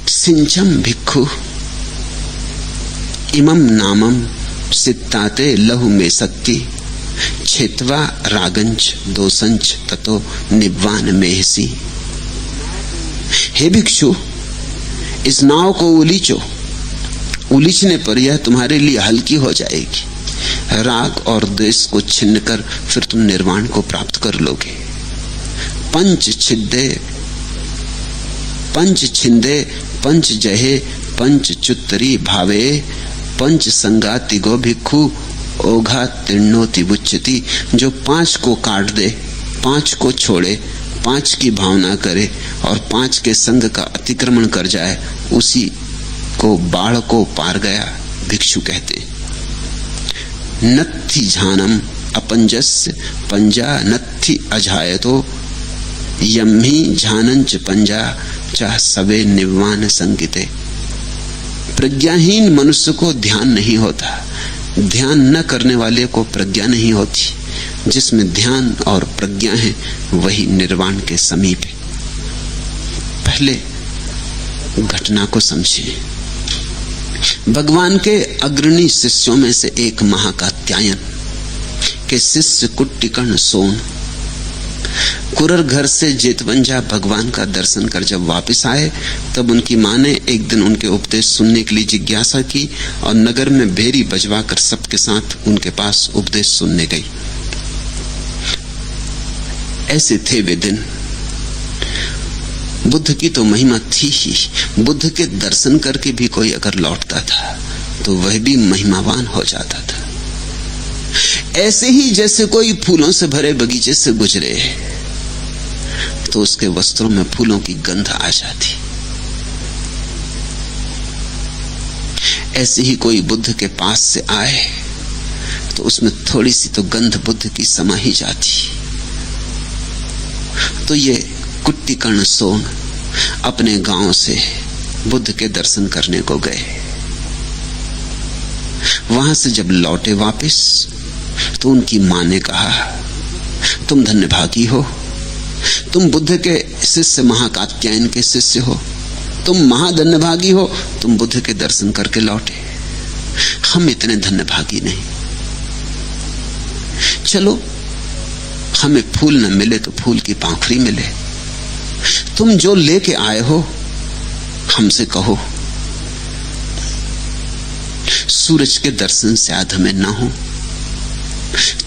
सिंचम भिक्खु इमम नामम सित्ताते लहु में सत्ति छेत्वा रागंच दोसंच ततो निब्बान मेहसी। हे भिक्षु, इस नाव को उलीचो, उलीचने पर यह तुम्हारे लिए हल्की हो जाएगी। राग और द्वेष को छिन्न कर फिर तुम निर्वाण को प्राप्त कर लोगे। पंच छिंदे पंच जहे पंच चुत्तरी भावे पंच संगाति गो भिक्खु ओघा तीर्णोति बुच्चति। जो 5 को काट दे, 5 को छोड़े, 5 की भावना करे और 5 के संग का अतिक्रमण कर जाए, उसी को बाढ़ को पार गया भिक्षु कहते। नत्थि झानम अपंजस्य पंजा नत्थि अजायतो यम्ही झानंच पंजा चाह सवे निवान संगिते। प्रज्ञाहीन मनुष्य को ध्यान नहीं होता, ध्यान न करने वाले को प्रज्ञा नहीं होती। जिसमें ध्यान और प्रज्ञा है वही निर्वाण के समीप है। पहले घटना को समझिए। भगवान के अग्रणी शिष्यों में से एक महाकात्यायन के शिष्य कुट्टिकर्ण सोन कुरर घर से जेतवंजा भगवान का दर्शन कर जब वापस आए, तब उनकी मां ने एक दिन उनके उपदेश सुनने के लिए जिज्ञासा की और नगर में भेरी बजवा कर सबके साथ उनके पास उपदेश सुनने गई। ऐसे थे वे दिन। बुद्ध की तो महिमा थी ही। बुद्ध के दर्शन करके भी कोई अगर लौटता था तो वह भी महिमावान हो जाता था। ऐसे ही जैसे कोई फूलों से भरे बगीचे से गुजरे तो उसके वस्त्रों में फूलों की गंध आ जाती, ऐसे ही कोई बुद्ध के पास से आए तो उसमें थोड़ी सी तो गंध बुद्ध की समा ही जाती। तो ये कुट्टिकर्ण सोन अपने गांव से बुद्ध के दर्शन करने को गए। वहां से जब लौटे वापस तो उनकी मां ने कहा, तुम धन्यभागी हो, तुम बुद्ध के शिष्य महाकात्यायन के शिष्य हो, तुम महाधन्यभागी हो, तुम बुद्ध के दर्शन करके लौटे। हम इतने धन्यभागी नहीं। चलो, हमें फूल न मिले तो फूल की पाखुरी मिले। तुम जो लेके आए हो हमसे कहो। सूरज के दर्शन शायद हमें ना हो,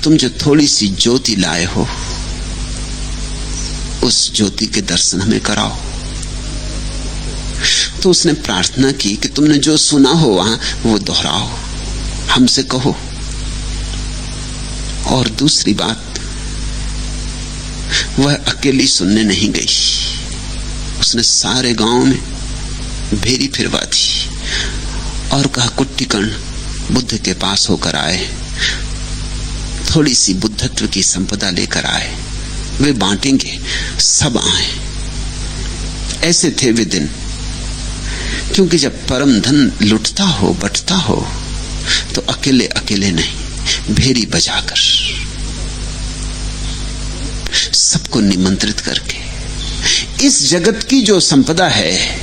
तुम जो थोड़ी सी ज्योति लाए हो उस ज्योति के दर्शन हमें कराओ। तो उसने प्रार्थना की कि तुमने जो सुना हो वहां वो दोहराओ, हमसे कहो। और दूसरी बात, वह अकेली सुनने नहीं गई। उसने सारे गांव में भेरी फिरवा दी और कहा, कुट्टिकर्ण बुद्ध के पास होकर आए, थोड़ी सी बुद्धत्व की संपदा लेकर आए, वे बांटेंगे, सब आए। ऐसे थे वे दिन। क्योंकि जब परम धन लुटता हो, बटता हो, तो अकेले अकेले नहीं, भेरी बजाकर, सबको निमंत्रित करके। इस जगत की जो संपदा है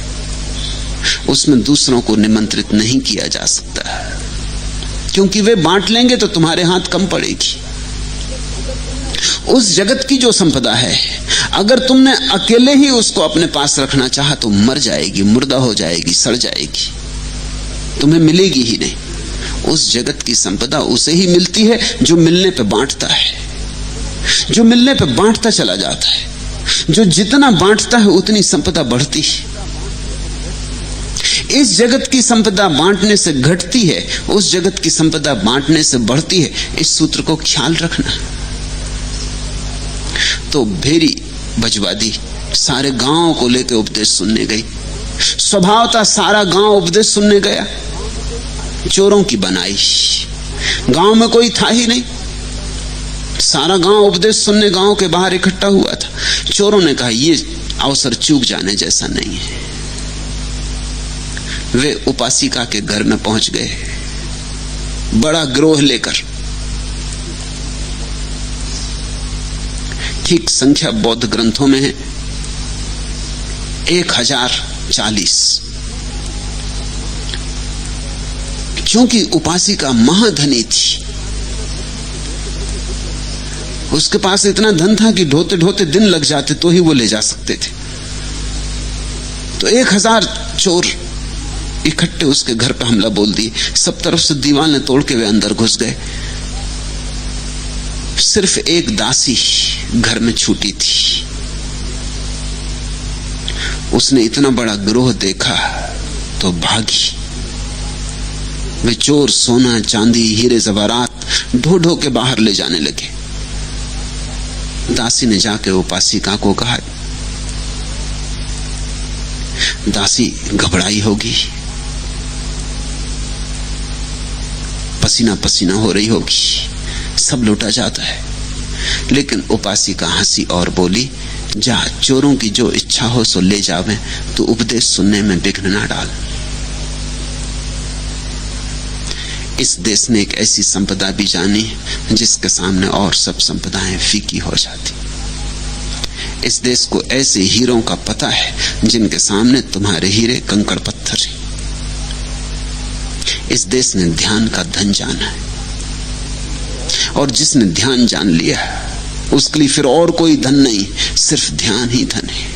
उसमें दूसरों को निमंत्रित नहीं किया जा सकता, क्योंकि वे बांट लेंगे तो तुम्हारे हाथ कम पड़ेगी। उस जगत की जो संपदा है, अगर तुमने अकेले ही उसको अपने पास रखना चाहा तो मर जाएगी, मुर्दा हो जाएगी, सड़ जाएगी, तुम्हें मिलेगी ही नहीं। उस जगत की संपदा उसे ही मिलती है जो मिलने पे बांटता है, जो मिलने पे बांटता चला जाता है। जो जितना बांटता है उतनी संपदा बढ़ती है। इस जगत की संपदा बांटने से घटती है, उस जगत की संपदा बांटने से बढ़ती है। इस सूत्र को ख्याल रखना। तो भेरी बजवा दी, सारे गांव को लेकर उपदेश सुनने गई। स्वभावतः सारा गांव उपदेश सुनने गया। चोरों की बनाई, गांव में कोई था ही नहीं, सारा गांव उपदेश सुनने गांव के बाहर इकट्ठा हुआ था। चोरों ने कहा, ये अवसर चूक जाने जैसा नहीं है। वे उपासिका के घर में पहुंच गए, बड़ा गिरोह लेकर। ठीक संख्या बौद्ध ग्रंथों में है 1040। क्योंकि उपासिका महाधनी थी, उसके पास इतना धन था कि ढोते ढोते दिन लग जाते तो ही वो ले जा सकते थे। तो 1000 चोर इकट्ठे उसके घर पे हमला बोल दिए। सब तरफ से दीवारें तोड़ के वे अंदर घुस गए। सिर्फ एक दासी घर में छूटी थी। उसने इतना बड़ा गिरोह देखा तो भागी। वे चोर सोना चांदी हीरे जवाहरात ढो ढो के बाहर ले जाने लगे। दासी ने जाके उपासिका को कहा। दासी घबराई होगी, पसीना पसीना हो रही होगी, सब लूटा जाता है। लेकिन उपासिका हंसी और बोली, जा, चोरों की जो इच्छा हो सो ले जावे, तो उपदेश सुनने में विघ्न ना डाल। इस देश ने एक ऐसी संपदा भी जानी है जिसके सामने और सब संपदाएं फीकी हो जाती। इस देश को ऐसे हीरों का पता है जिनके सामने तुम्हारे हीरे कंकड़ पत्थर हैं। इस देश ने ध्यान का धन जाना है, और जिसने ध्यान जान लिया उसके लिए फिर और कोई धन नहीं, सिर्फ ध्यान ही धन है।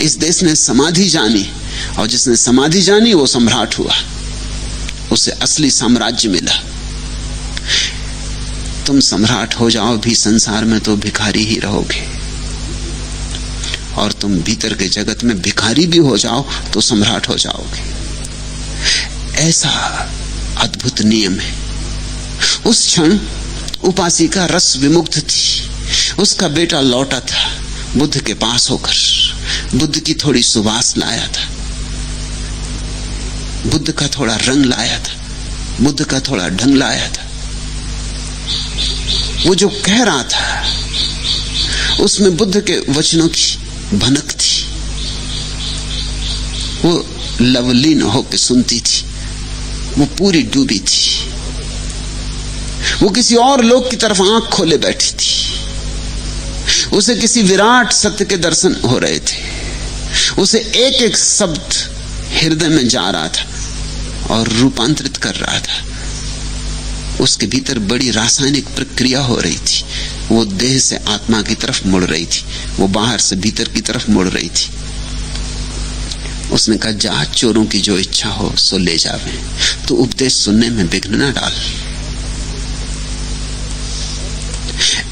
इस देश ने समाधि जानी, और जिसने समाधि जानी वो सम्राट हुआ, उसे असली साम्राज्य मिला। तुम सम्राट हो जाओ भी संसार में तो भिखारी ही रहोगे, और तुम भीतर के जगत में भिखारी भी हो जाओ तो सम्राट हो जाओगे। ऐसा अद्भुत नियम है। उस क्षण उपासिका रस विमुक्त थी। उसका बेटा लौटा था बुद्ध के पास होकर, बुद्ध की थोड़ी सुवास लाया था, बुद्ध का थोड़ा रंग लाया था, बुद्ध का थोड़ा ढंग लाया था। वो जो कह रहा था उसमें बुद्ध के वचनों की भनक थी। वो लवलीन होकर सुनती थी, वो पूरी डूबी थी। वो किसी और लोक की तरफ आंख खोले बैठी थी। उसे किसी विराट सत्य के दर्शन हो रहे थे। उसे एक एक शब्द हृदय में जा रहा था और रूपांतरित कर रहा था। उसके भीतर बड़ी रासायनिक प्रक्रिया हो रही थी। वो देह से आत्मा की तरफ मुड़ रही थी, वो बाहर से भीतर की तरफ मुड़ रही थी। उसने कहा, जा चोरों की जो इच्छा हो सो ले जावे, तो उपदेश सुनने में विघ्न न डाल।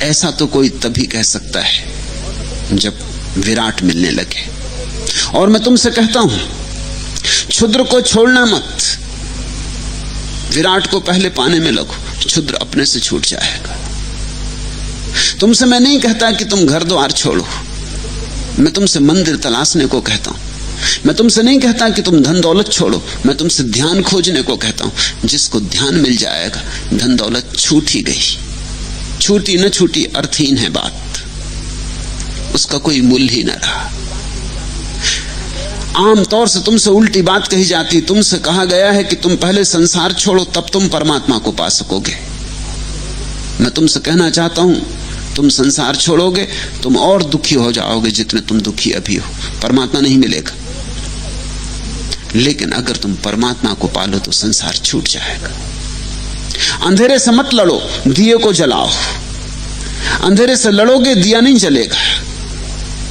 ऐसा तो कोई तभी कह सकता है जब विराट मिलने लगे। और मैं तुमसे कहता हूं, क्षुद्र को छोड़ना मत, विराट को पहले पाने में लगो, क्षुद्र अपने से छूट जाएगा। तुमसे मैं नहीं कहता कि तुम घर द्वार छोड़ो, मैं तुमसे मंदिर तलाशने को कहता हूं। मैं तुमसे नहीं कहता कि तुम धन दौलत छोड़ो, मैं तुमसे ध्यान खोजने को कहता हूं। जिसको ध्यान मिल जाएगा, धन दौलत छूट ही गई। छूटी न छूटी अर्थहीन है बात, उसका कोई मूल्य ही न रहा। आमतौर से तुमसे उल्टी बात कही जाती। तुमसे कहा गया है कि तुम पहले संसार छोड़ो, तब तुम परमात्मा को पा सकोगे। मैं तुमसे कहना चाहता हूं, तुम संसार छोड़ोगे तुम और दुखी हो जाओगे जितने तुम दुखी अभी हो, परमात्मा नहीं मिलेगा। लेकिन अगर तुम परमात्मा को पालो तो संसार छूट जाएगा। अंधेरे से मत लड़ो, दिए को जलाओ। अंधेरे से लड़ोगे, दिया नहीं जलेगा।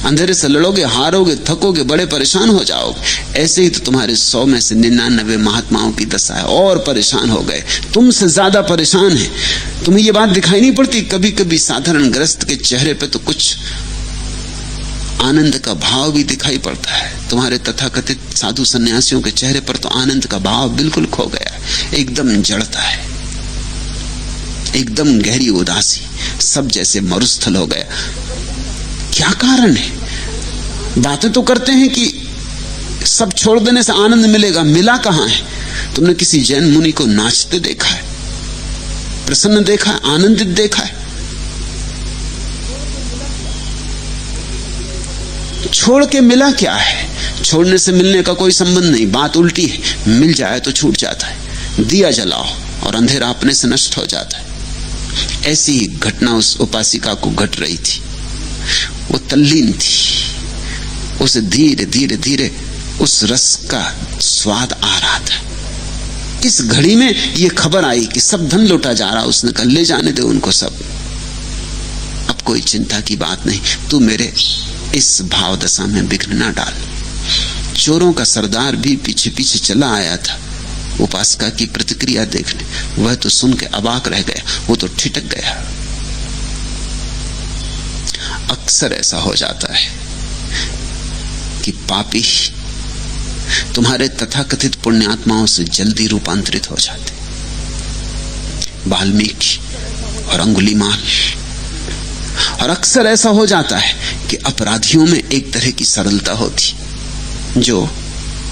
अंधेरे से लड़ोगे, हारोगे, थकोगे, बड़े परेशान हो जाओगे। ऐसे ही तो तुम्हारे 100 में से 99 महात्माओं की दशा है, और परेशान हो गए, तुमसे ज्यादा परेशान है। तुम्हें ये बात दिखाई नहीं पड़ती? कभी कभी साधारण ग्रस्त के चेहरे पे तो कुछ आनंद का भाव भी दिखाई पड़ता है। तुम्हारे तथाकथित साधु सन्यासियों के चेहरे पर तो आनंद का भाव बिल्कुल खो गया है, एकदम जड़ता है, एकदम गहरी उदासी, सब जैसे मरुस्थल हो गया। क्या कारण है? बातें तो करते हैं कि सब छोड़ देने से आनंद मिलेगा, मिला कहां है? तुमने किसी जैन मुनि को नाचते देखा है, प्रसन्न देखा है, आनंदित देखा है? छोड़ के मिला क्या है? छोड़ने से मिलने का कोई संबंध नहीं, बात उल्टी है। मिल जाए तो छूट जाता है। दिया जलाओ और अंधेरा अपने से नष्ट हो जाता है। ऐसी ही घटना उस उपासिका को घट रही थी। वो तल्लीन थी, उसे धीरे धीरे धीरे उस रस का स्वाद आ रहा था। इस घड़ी में ये खबर आई कि सब धन लुटा जा रहा। उसने कहा, ले जाने दे उनको सब, अब कोई चिंता की बात नहीं, तू मेरे इस भाव दशा में विघ्न ना डाल। चोरों का सरदार भी पीछे पीछे चला आया था उपासका की प्रतिक्रिया देखने। वह तो सुन के अबाक रह गया, वो तो ठिठक गया। अक्सर ऐसा हो जाता है कि पापी तुम्हारे तथाकथित पुण्यात्माओं से जल्दी रूपांतरित हो जाते। वाल्मीकि और अंगुलीमाल। और अक्सर ऐसा हो जाता है कि अपराधियों में एक तरह की सरलता होती जो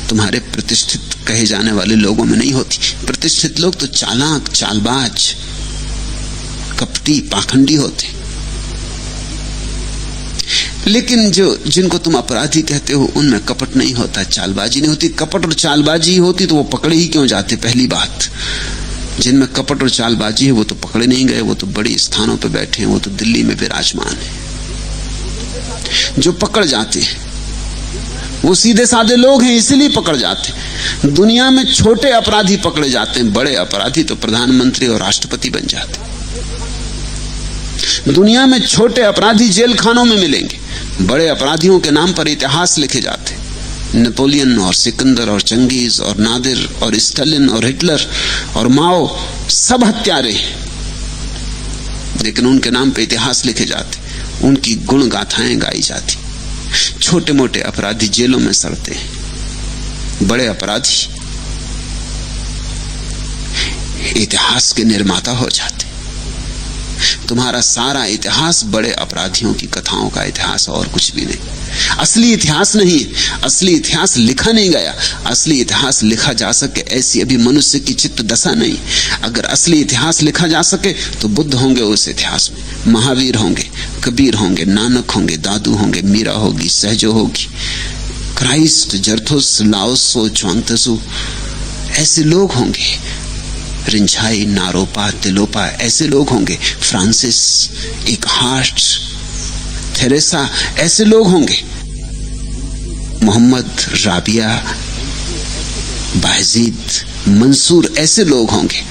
तुम्हारे प्रतिष्ठित कहे जाने वाले लोगों में नहीं होती। प्रतिष्ठित लोग तो चालाक, चालबाज, कपटी, पाखंडी होते, लेकिन जिनको तुम अपराधी कहते हो उनमें कपट नहीं होता, चालबाजी नहीं होती। कपट और चालबाजी होती तो वो पकड़े ही क्यों जाते? पहली बात, जिनमें कपट और चालबाजी है वो तो पकड़े नहीं गए, वो तो बड़े स्थानों पर बैठे हैं, वो तो दिल्ली में विराजमान है। जो पकड़ जाते हैं वो सीधे साधे लोग हैं, इसीलिए पकड़ जाते हैं। दुनिया में छोटे अपराधी पकड़े जाते हैं, बड़े अपराधी तो प्रधानमंत्री और राष्ट्रपति बन जाते हैं। दुनिया में छोटे अपराधी जेल खानों में मिलेंगे, बड़े अपराधियों के नाम पर इतिहास लिखे जाते हैं। नेपोलियन और सिकंदर और चंगेज और नादिर और स्टालिन और हिटलर और माओ सब हत्यारे हैं, लेकिन उनके नाम पे इतिहास लिखे जाते, उनकी गुण गाथाएं गाई जाती। छोटे मोटे अपराधी जेलों में सड़ते हैं, बड़े अपराधी इतिहास के निर्माता हो जाते। तुम्हारा सारा इतिहास बड़े अपराधियों की कथाओं का इतिहास, और कुछ भी नहीं। असली इतिहास नहीं है, असली इतिहास लिखा नहीं गया। असली इतिहास लिखा जा सके ऐसी अभी मनुष्य की चित्त दशा नहीं। अगर असली इतिहास लिखा जा सके तो बुद्ध होंगे उस इतिहास में, महावीर होंगे, कबीर होंगे, नानक होंगे, दादू होंगे, मीरा होगी, सहजो होगी, क्राइस्ट, जरथुस, लाओसो, च्वांगत्सु, ऐसे लोग होंगे। रिंझाई, नारोपा, तिलोपा, ऐसे लोग होंगे। फ्रांसिस, एक हार्ट, थेरेसा, ऐसे लोग होंगे। मोहम्मद, राबिया, बायजीद, मंसूर, ऐसे लोग होंगे।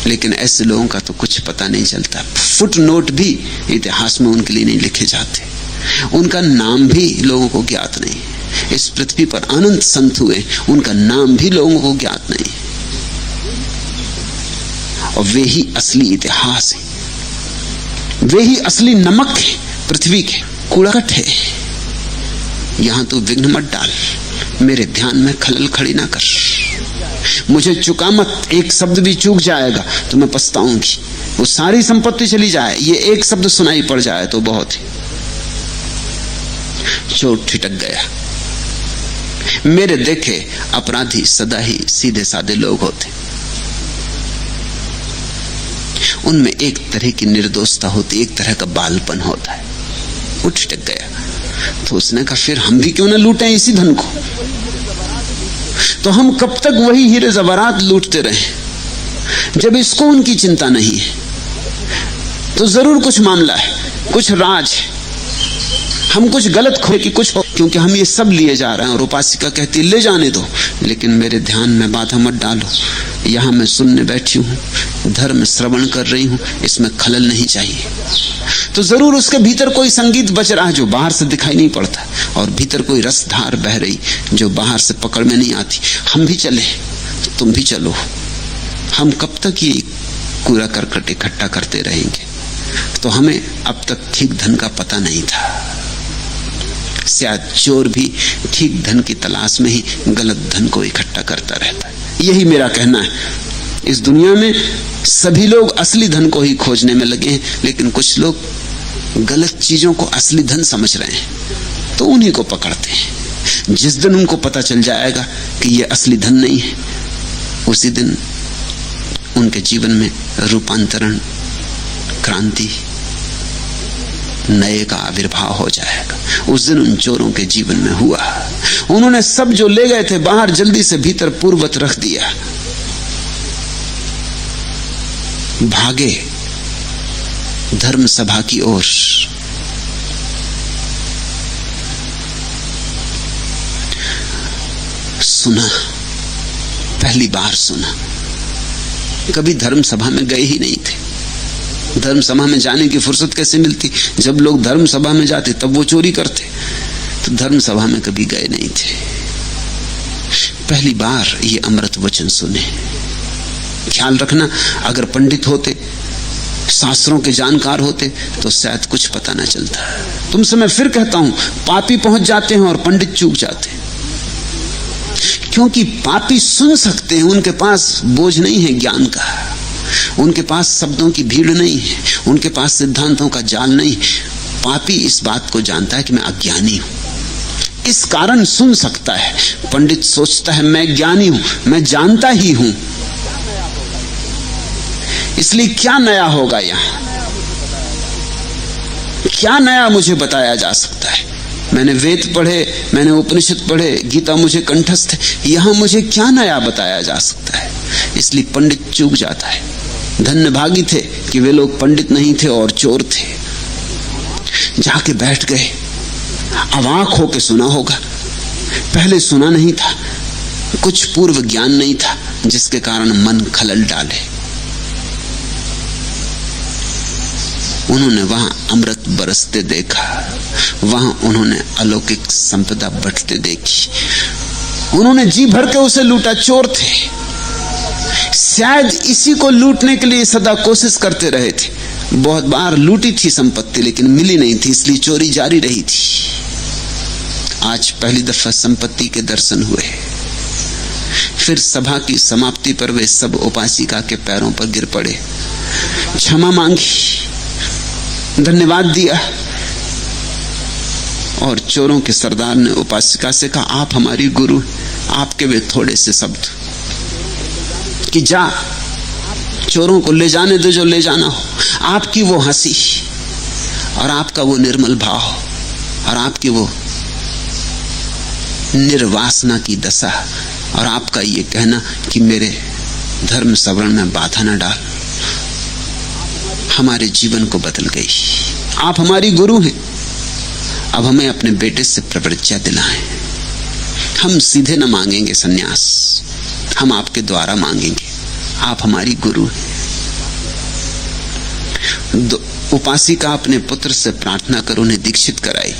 लेकिन ऐसे लोगों का तो कुछ पता नहीं चलता। फुटनोट भी इतिहास में उनके लिए नहीं लिखे जाते, उनका नाम भी लोगों को ज्ञात नहीं। इस पृथ्वी पर अनंत संत हुए, उनका नाम भी लोगों को ज्ञात नहीं, और वे ही असली इतिहास है, वे ही असली नमक है पृथ्वी के। कूड़ाकट है, यहां तो विघ्न मत डाल, मेरे ध्यान में खलल खड़ी ना कर, मुझे चुका मत। एक शब्द भी चूक जाएगा तो मैं पछताऊंगी। वो सारी संपत्ति चली जाए, ये एक शब्द सुनाई पड़ जाए तो बहुत ही। चोट ठिठक गया। मेरे देखे अपराधी सदा ही सीधे साधे लोग होते, उनमें एक तरह की निर्दोषता होती, एक तरह का बालपन होता है। वो ठिठक गया तो उसने कहा फिर हम भी क्यों ना लूटें इसी धन को। तो हम कब तक वही हीरे जवाहरात लूटते रहे। जब इसको उनकी चिंता नहीं है तो जरूर कुछ मामला है, कुछ राज है, हम कुछ गलत खोए कि कुछ हो, क्योंकि हम ये सब लिए जा रहे हैं। और उपासिका कहती ले जाने दो, लेकिन मेरे ध्यान में बाधा मत डालो। यहां मैं सुनने बैठी हूं, धर्म श्रवण कर रही हूं, इसमें खलल नहीं चाहिए। तो जरूर उसके भीतर कोई संगीत बज रहा है जो बाहर से दिखाई नहीं पड़ता, और भीतर कोई रसधार बह रही जो बाहर से पकड़ में नहीं आती। हम भी चले, तुम भी चलो। हम कब तक ये कूड़ा करकट इकट्ठा करते रहेंगे। तो हमें अब तक ठीक धन का पता नहीं था। शायद चोर भी ठीक धन की तलाश में ही गलत धन को इकट्ठा करता रहता है। यही मेरा कहना है। इस दुनिया में सभी लोग असली धन को ही खोजने में लगे हैं, लेकिन कुछ लोग गलत चीजों को असली धन समझ रहे हैं, तो उन्हीं को पकड़ते हैं। जिस दिन उनको पता चल जाएगा कि ये असली धन नहीं है, उसी दिन उनके जीवन में रूपांतरण, क्रांति, नए का आविर्भाव हो जाएगा। उस दिन उन चोरों के जीवन में हुआ। उन्होंने सब जो ले गए थे बाहर जल्दी से भीतर पूर्ववत रख दिया, भागे धर्म सभा की ओर। सुना, पहली बार सुना, कभी धर्म सभा में गए ही नहीं थे। धर्म सभा में जाने की फुर्सत कैसे मिलती? जब लोग धर्म सभा में जाते तब वो चोरी करते, तो धर्म सभा में कभी गए नहीं थे। पहली बार ये अमृत वचन सुने। ख्याल रखना, अगर पंडित होते, शास्त्रों के जानकार होते, तो शायद कुछ पता ना चलता। तुमसे मैं फिर कहता हूं, पापी पहुंच जाते हैं और पंडित चूक जाते हैं, क्योंकि पापी सुन सकते हैं, उनके पास बोझ नहीं है ज्ञान का, उनके पास शब्दों की भीड़ नहीं है, उनके पास सिद्धांतों का जाल नहीं। पापी इस बात को जानता है कि मैं अज्ञानी हूं, इस कारण सुन सकता है। पंडित सोचता है मैं ज्ञानी हूं, मैं जानता ही हूं, इसलिए क्या नया होगा यहां, क्या नया मुझे बताया जा सकता है। मैंने वेद पढ़े, मैंने उपनिषद पढ़े, गीता मुझे कंठस्थ है, यहां मुझे क्या नया बताया जा सकता है। इसलिए पंडित चूक जाता है। धन्य भागी थे कि वे लोग पंडित नहीं थे और चोर थे। जाके बैठ गए, अवाक होके सुना होगा, पहले सुना नहीं था, कुछ पूर्व ज्ञान नहीं था जिसके कारण मन खलल डाले। उन्होंने वहां अमृत बरसते देखा, वहां उन्होंने अलौकिक संपदा बटते देखी, उन्होंने जी भर के उसे लूटा। चोर थे, शायद इसी को लूटने के लिए सदा कोशिश करते रहे थे। बहुत बार लूटी थी संपत्ति लेकिन मिली नहीं थी, इसलिए चोरी जारी रही थी। आज पहली दफा संपत्ति के दर्शन हुए। फिर सभा की समाप्ति पर वे सब उपासिका के पैरों पर गिर पड़े, क्षमा मांगी, धन्यवाद दिया। और चोरों के सरदार ने उपासिका से कहा, आप हमारी गुरु। आपके वे थोड़े से शब्द कि जा चोरों को ले जाने दो जो ले जाना हो। आपकी वो हंसी और आपका वो निर्मल भाव और आपकी वो निर्वासना की दशा और आपका ये कहना कि मेरे धर्म सवरण में बाधा न डाल, हमारे जीवन को बदल गई। आप हमारी गुरु हैं, अब हमें अपने बेटे से प्रवृत्तियां दिलाएं। हम सीधे न मांगेंगे सन्यास, हम आपके द्वारा मांगेंगे। आप हमारी गुरु हैं। उपासिका अपने पुत्र से प्रार्थना कर उन्हें दीक्षित कराई।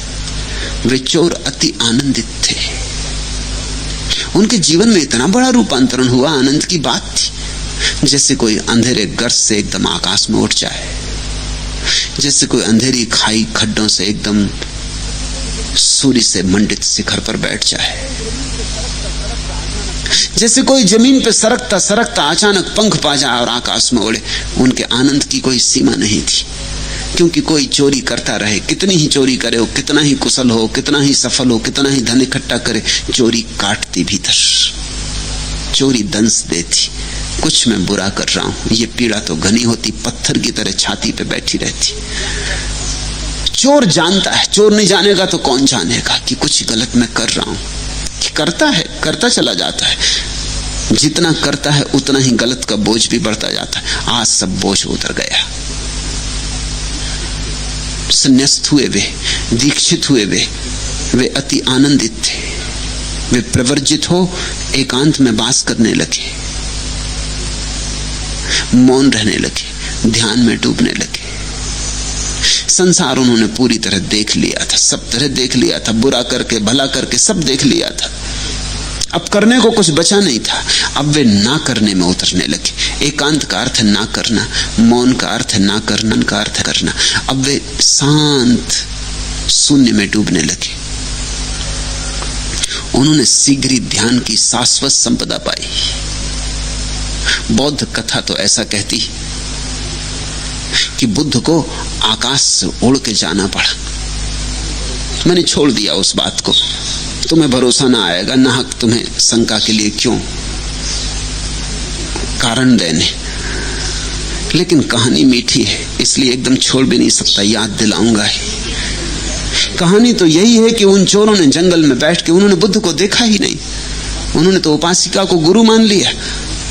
वे चोर अति आनंदित थे। उनके जीवन में इतना बड़ा रूपांतरण हुआ, आनंद की बात थी। जैसे कोई अंधेरे गर्त से एकदम आकाश में उठ जाए, जैसे कोई अंधेरी खाई खड्डों से एकदम सूर्य से मंडित शिखर पर बैठ जाए, जैसे कोई जमीन पे सरकता सरकता अचानक पंख पा जाए और आकाश में उड़े। उनके आनंद की कोई सीमा नहीं थी, क्योंकि कोई चोरी करता रहे, कितनी ही चोरी करे, कितना ही कुशल हो, कितना ही सफल हो, कितना ही धन इकट्ठा करे, चोरी काटती भीतर, चोरी दंश देती। कुछ मैं बुरा कर रहा हूं, ये पीड़ा तो घनी होती, पत्थर की तरह छाती पे बैठी रहती। चोर जानता है, चोर नहीं जानेगा तो कौन जानेगा कि कुछ गलत मैं कर रहा हूं। कि करता है, करता चला जाता है, जितना करता है उतना ही गलत का बोझ भी बढ़ता जाता है। आज सब बोझ उतर गया। संन्यास्त हुए वे, दीक्षित हुए वे अति आनंदित थे। वे प्रवर्जित हो एकांत में वास करने लगे, मौन रहने लगे, ध्यान में डूबने लगे। संसार उन्होंने पूरी तरह देख लिया था, सब तरह देख लिया था, बुरा करके भला करके सब देख लिया था। अब करने को कुछ बचा नहीं था। अब वे ना करने में उतरने लगे। एकांत का अर्थ है ना करना, मौन का अर्थ है ना करना, का अर्थ है करना। अब वे शांत शून्य में डूबने लगे। उन्होंने शीघ्र ही ध्यान की शाश्वत संपदा पाई। बौद्ध कथा तो ऐसा कहती कि बुद्ध को आकाश से उड़ के जाना पड़ा। मैंने छोड़ दिया उस बात को, तुम्हें भरोसा ना आएगा, नाहक तुम्हें शंका के लिए क्यों कारण देने। लेकिन कहानी मीठी है, इसलिए एकदम छोड़ भी नहीं सकता, याद दिलाऊंगा ही। कहानी तो यही है कि उन चोरों ने जंगल में बैठ के, उन्होंने बुद्ध को देखा ही नहीं। उन्होंने तो उपासिका को गुरु मान लिया।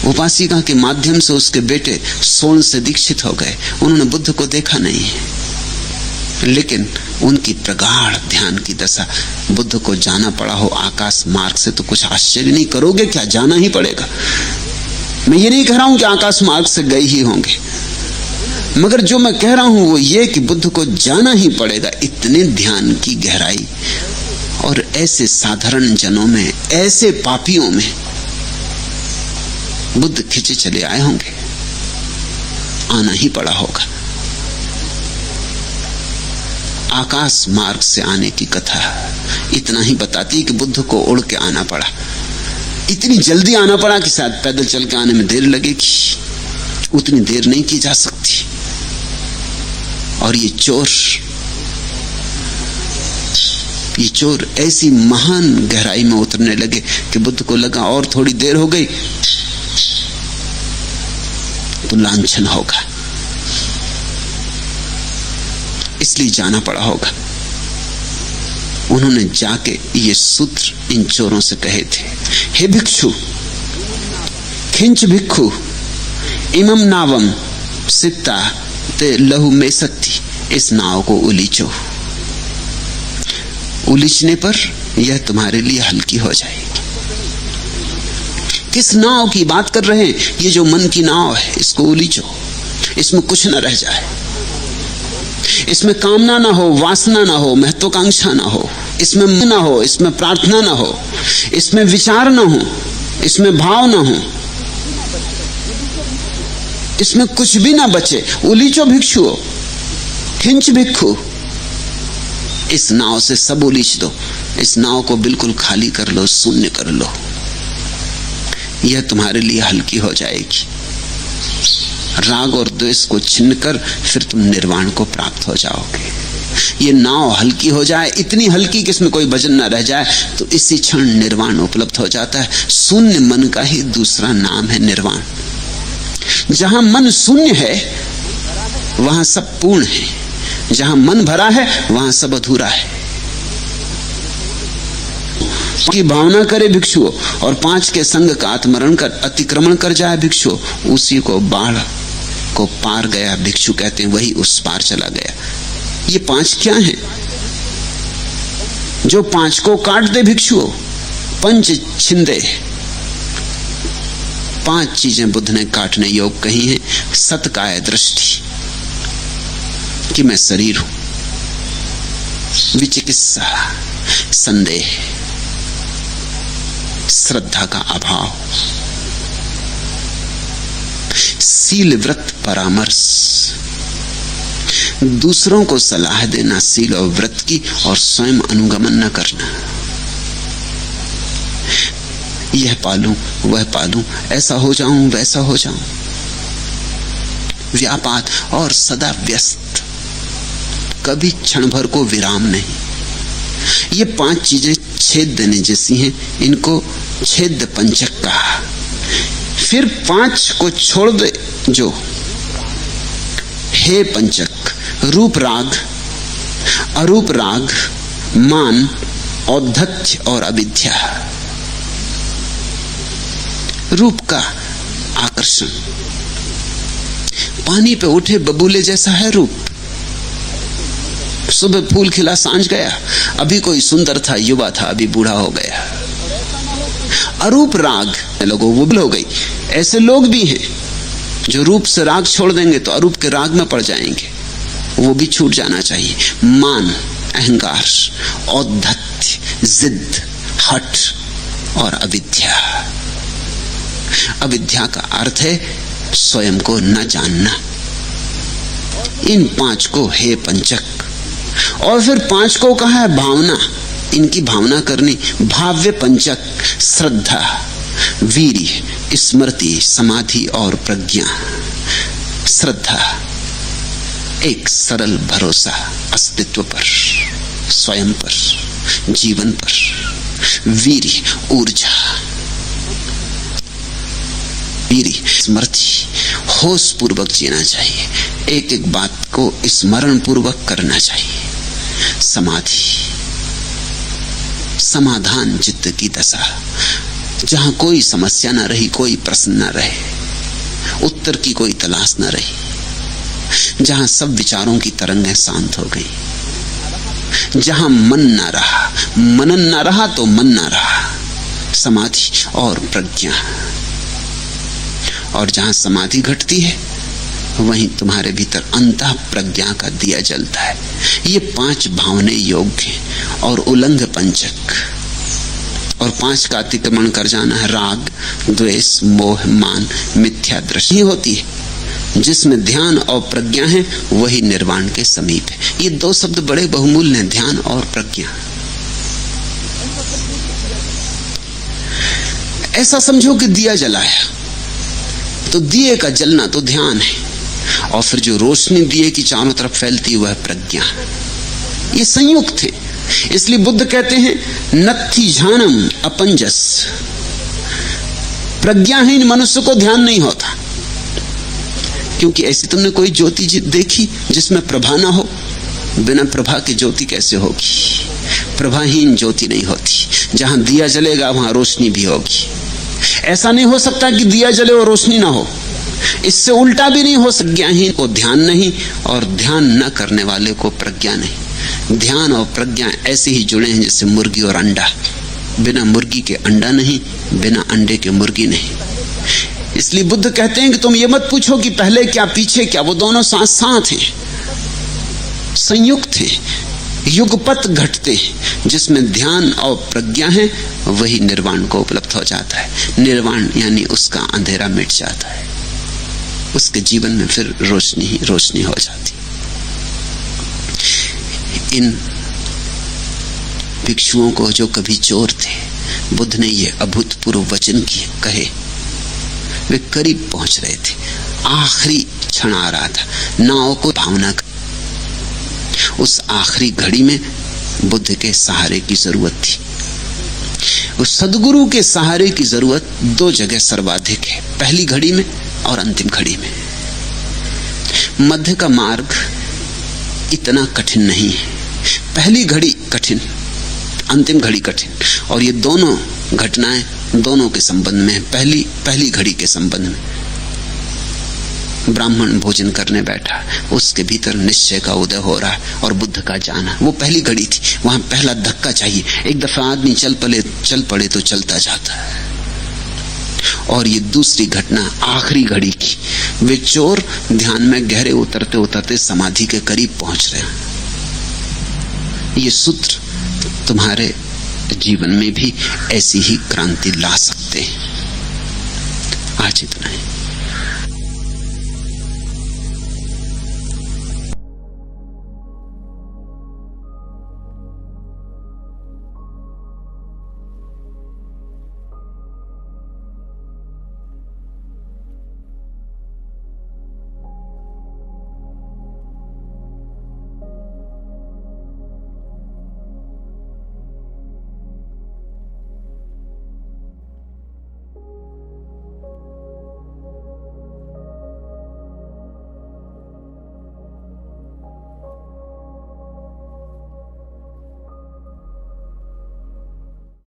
उपासिका के माध्यम से उसके बेटे सोन से दीक्षित हो गए। उन्होंने बुद्ध को देखा नहीं है, लेकिन उनकी प्रगाढ़ ध्यान की दशा, बुद्ध को जाना पड़ा हो आकाश मार्ग से तो कुछ आश्चर्य नहीं करोगे क्या, जाना ही पड़ेगा। मैं ये नहीं कह रहा हूं कि आकाश मार्ग से गए ही होंगे, मगर जो मैं कह रहा हूं वो ये कि बुद्ध को जाना ही पड़ेगा। इतने ध्यान की गहराई और ऐसे साधारण जनों में, ऐसे पापियों में बुद्ध खिंचे चले आए होंगे, आना ही पड़ा होगा। आकाश मार्ग से आने की कथा इतना ही बताती कि बुद्ध को उड़ के आना पड़ा। इतनी जल्दी आना पड़ा कि शायद पैदल चल के आने में देर लगेगी, उतनी देर नहीं की जा सकती। और ये चोर ऐसी महान गहराई में उतरने लगे कि बुद्ध को लगा और थोड़ी देर हो गई तो लांछन होगा, इसलिए जाना पड़ा होगा। उन्होंने जाके ये सूत्र इन चोरों से कहे थे, हे भिक्षु, खिंच भिक्षु इमम नावम सिक्ता ते लहू में सकती, इस नाव को उलीचो, उलीचने पर यह तुम्हारे लिए हल्की हो जाएगी। किस नाव की बात कर रहे हैं? ये जो मन की नाव है, इसको उलीचो, इसमें कुछ न रह जाए, इसमें कामना ना हो, वासना ना हो, महत्वाकांक्षा ना हो, इसमें मन ना हो, इसमें प्रार्थना ना हो, इसमें विचार ना हो, इसमें भाव ना हो, इसमें कुछ भी ना बचे। उलीचो भिक्षुओं, खिंच भिक्षु, इस नाव से सब उलीच दो, इस नाव को बिल्कुल खाली कर लो, शून्य कर लो, यह तुम्हारे लिए हल्की हो जाएगी। राग और द्वेष को छिनकर फिर तुम निर्वाण को प्राप्त हो जाओगे। ये नाव हल्की हो जाए, इतनी हल्की कि इसमें कोई वजन ना रह जाए, तो इसी क्षण निर्वाण उपलब्ध हो जाता है। शून्य मन का ही दूसरा नाम है निर्वाण। जहां मन शून्य है वहां सब पूर्ण है, जहां मन भरा है वहां सब अधूरा है। की भावना करे भिक्षुओं और 5 के संग का आत्मरण कर अतिक्रमण कर जाए भिक्षुओं, उसी को बाढ़ को पार गया भिक्षु कहते हैं, वही उस पार चला गया। ये 5 क्या है? जो 5 को काट दे भिक्षुओं, पंच छिंदे, 5 चीजें बुद्ध ने काटने योग कही हैं। सतकाय दृष्टि कि मैं शरीर हूं, विचिकित्सा संदेह, श्रद्धा का अभाव, सील व्रत परामर्श, दूसरों को सलाह देना सील और व्रत की और स्वयं अनुगमन न करना। यह पालूं वह पालूं, ऐसा हो जाऊं वैसा हो जाऊं, व्यापात और सदा व्यस्त, कभी क्षण भर को विराम नहीं। ये 5 चीजें छेद देने जैसी हैं, इनको छेद पंचक कहा। फिर 5 को छोड़ दे जो, हे पंचक, रूप राग, अरूप राग, मान, औद्धत्य और अविद्या। रूप का आकर्षण, पानी पे उठे बबूले जैसा है रूप। सुबह फूल खिला सांझ गया, अभी कोई सुंदर था, युवा था, अभी बूढ़ा हो गया। अरूप राग, लोगों वो हो गई। ऐसे लोग भी हैं जो रूप से राग छोड़ देंगे तो अरूप के राग में पड़ जाएंगे, वो भी छूट जाना चाहिए। मान, अहंकार, औद्धत्य, जिद, हठ और अविद्या। अविद्या का अर्थ है स्वयं को न जानना। इन 5 को हे पंचक, और फिर 5 को कहा है भावना, इनकी भावना करनी। भाव्य पंचक, श्रद्धा, वीर्य, स्मृति, समाधि और प्रज्ञा। श्रद्धा एक सरल भरोसा अस्तित्व पर, स्वयं पर, जीवन पर। वीर्य ऊर्जा, वीर्य स्मृति, होश पूर्वक जीना चाहिए, एक एक बात को स्मरण पूर्वक करना चाहिए। समाधि समाधान चित्त की दशा, जहां कोई समस्या न रही, कोई प्रश्न न रहे, उत्तर की कोई तलाश न रही, जहां सब विचारों की तरंगें शांत हो गई, जहां मन न रहा, मनन न रहा तो मन न रहा। समाधि और प्रज्ञा, और जहां समाधि घटती है वहीं तुम्हारे भीतर अंतः प्रज्ञा का दिया जलता है। ये 5 भावने योग्य हैं और उलंघ पंचक, और 5 का अतिक्रमण कर जाना है राग, द्वेष, मोह, मान, मिथ्या दृष्टि होती है। जिसमें ध्यान और प्रज्ञा है वही निर्वाण के समीप है। ये 2 शब्द बड़े बहुमूल्य हैं, ध्यान और प्रज्ञा। ऐसा समझो कि दिया जलाया तो दिए का जलना तो ध्यान है, और फिर जो रोशनी दिए की चारों तरफ फैलती है वह प्रज्ञा। ये संयुक्त है। इसलिए बुद्ध कहते हैं नत्थि झानम अपंजस, प्रज्ञाहीन मनुष्य को ध्यान नहीं होता। क्योंकि ऐसी तुमने कोई ज्योति देखी जिसमें प्रभा ना हो? बिना प्रभा की ज्योति कैसे होगी? प्रभाहीन ज्योति नहीं होती। जहां दिया जलेगा वहां रोशनी भी होगी। ऐसा नहीं हो सकता कि दिया जले और रोशनी ना हो। इससे उल्टा भी नहीं हो सकता। ज्ञाहीन को ध्यान नहीं और ध्यान न करने वाले को प्रज्ञा नहीं। ध्यान और प्रज्ञा ऐसे ही जुड़े हैं जैसे मुर्गी और अंडा। बिना मुर्गी के अंडा नहीं, बिना अंडे के मुर्गी नहीं। इसलिए बुद्ध कहते हैं कि तुम ये मत पूछो कि पहले क्या पीछे क्या, वो दोनों साथ साथ हैं, संयुक्त हैं, युगपत घटते हैं। जिसमें ध्यान और प्रज्ञा है वही निर्वाण को उपलब्ध हो जाता है। निर्वाण यानी उसका अंधेरा मिट जाता है, उसके जीवन में फिर रोशनी ही रोशनी हो जाती। इन भिक्षुओं को जो कभी चोर थे, बुद्ध ने ये अभूतपूर्व वचन कहे। वे करीब पहुंच रहे थे, आखिरी क्षण आ रहा था, नाव को भावना कर। उस आखिरी घड़ी में बुद्ध के सहारे की जरूरत थी। उस सदगुरु के सहारे की जरूरत दो जगह सर्वाधिक है, पहली घड़ी में और अंतिम घड़ी में। मध्य का मार्ग इतना कठिन नहीं है। पहली घड़ी कठिन, अंतिम घड़ी कठिन, और ये दोनों घटनाएं दोनों के संबंध में। पहली घड़ी के संबंध में ब्राह्मण भोजन करने बैठा, उसके भीतर निश्चय का उदय हो रहा है और बुद्ध का जाना, वो पहली घड़ी थी। वहां पहला धक्का चाहिए। एक दफा आदमी चल पड़े तो चलता जाता है। और ये दूसरी घटना आखिरी घड़ी की। वे चोर ध्यान में गहरे उतरते उतरते समाधि के करीब पहुंच रहे हैं। ये सूत्र तुम्हारे जीवन में भी ऐसी ही क्रांति ला सकते हैं। आज इतना ही।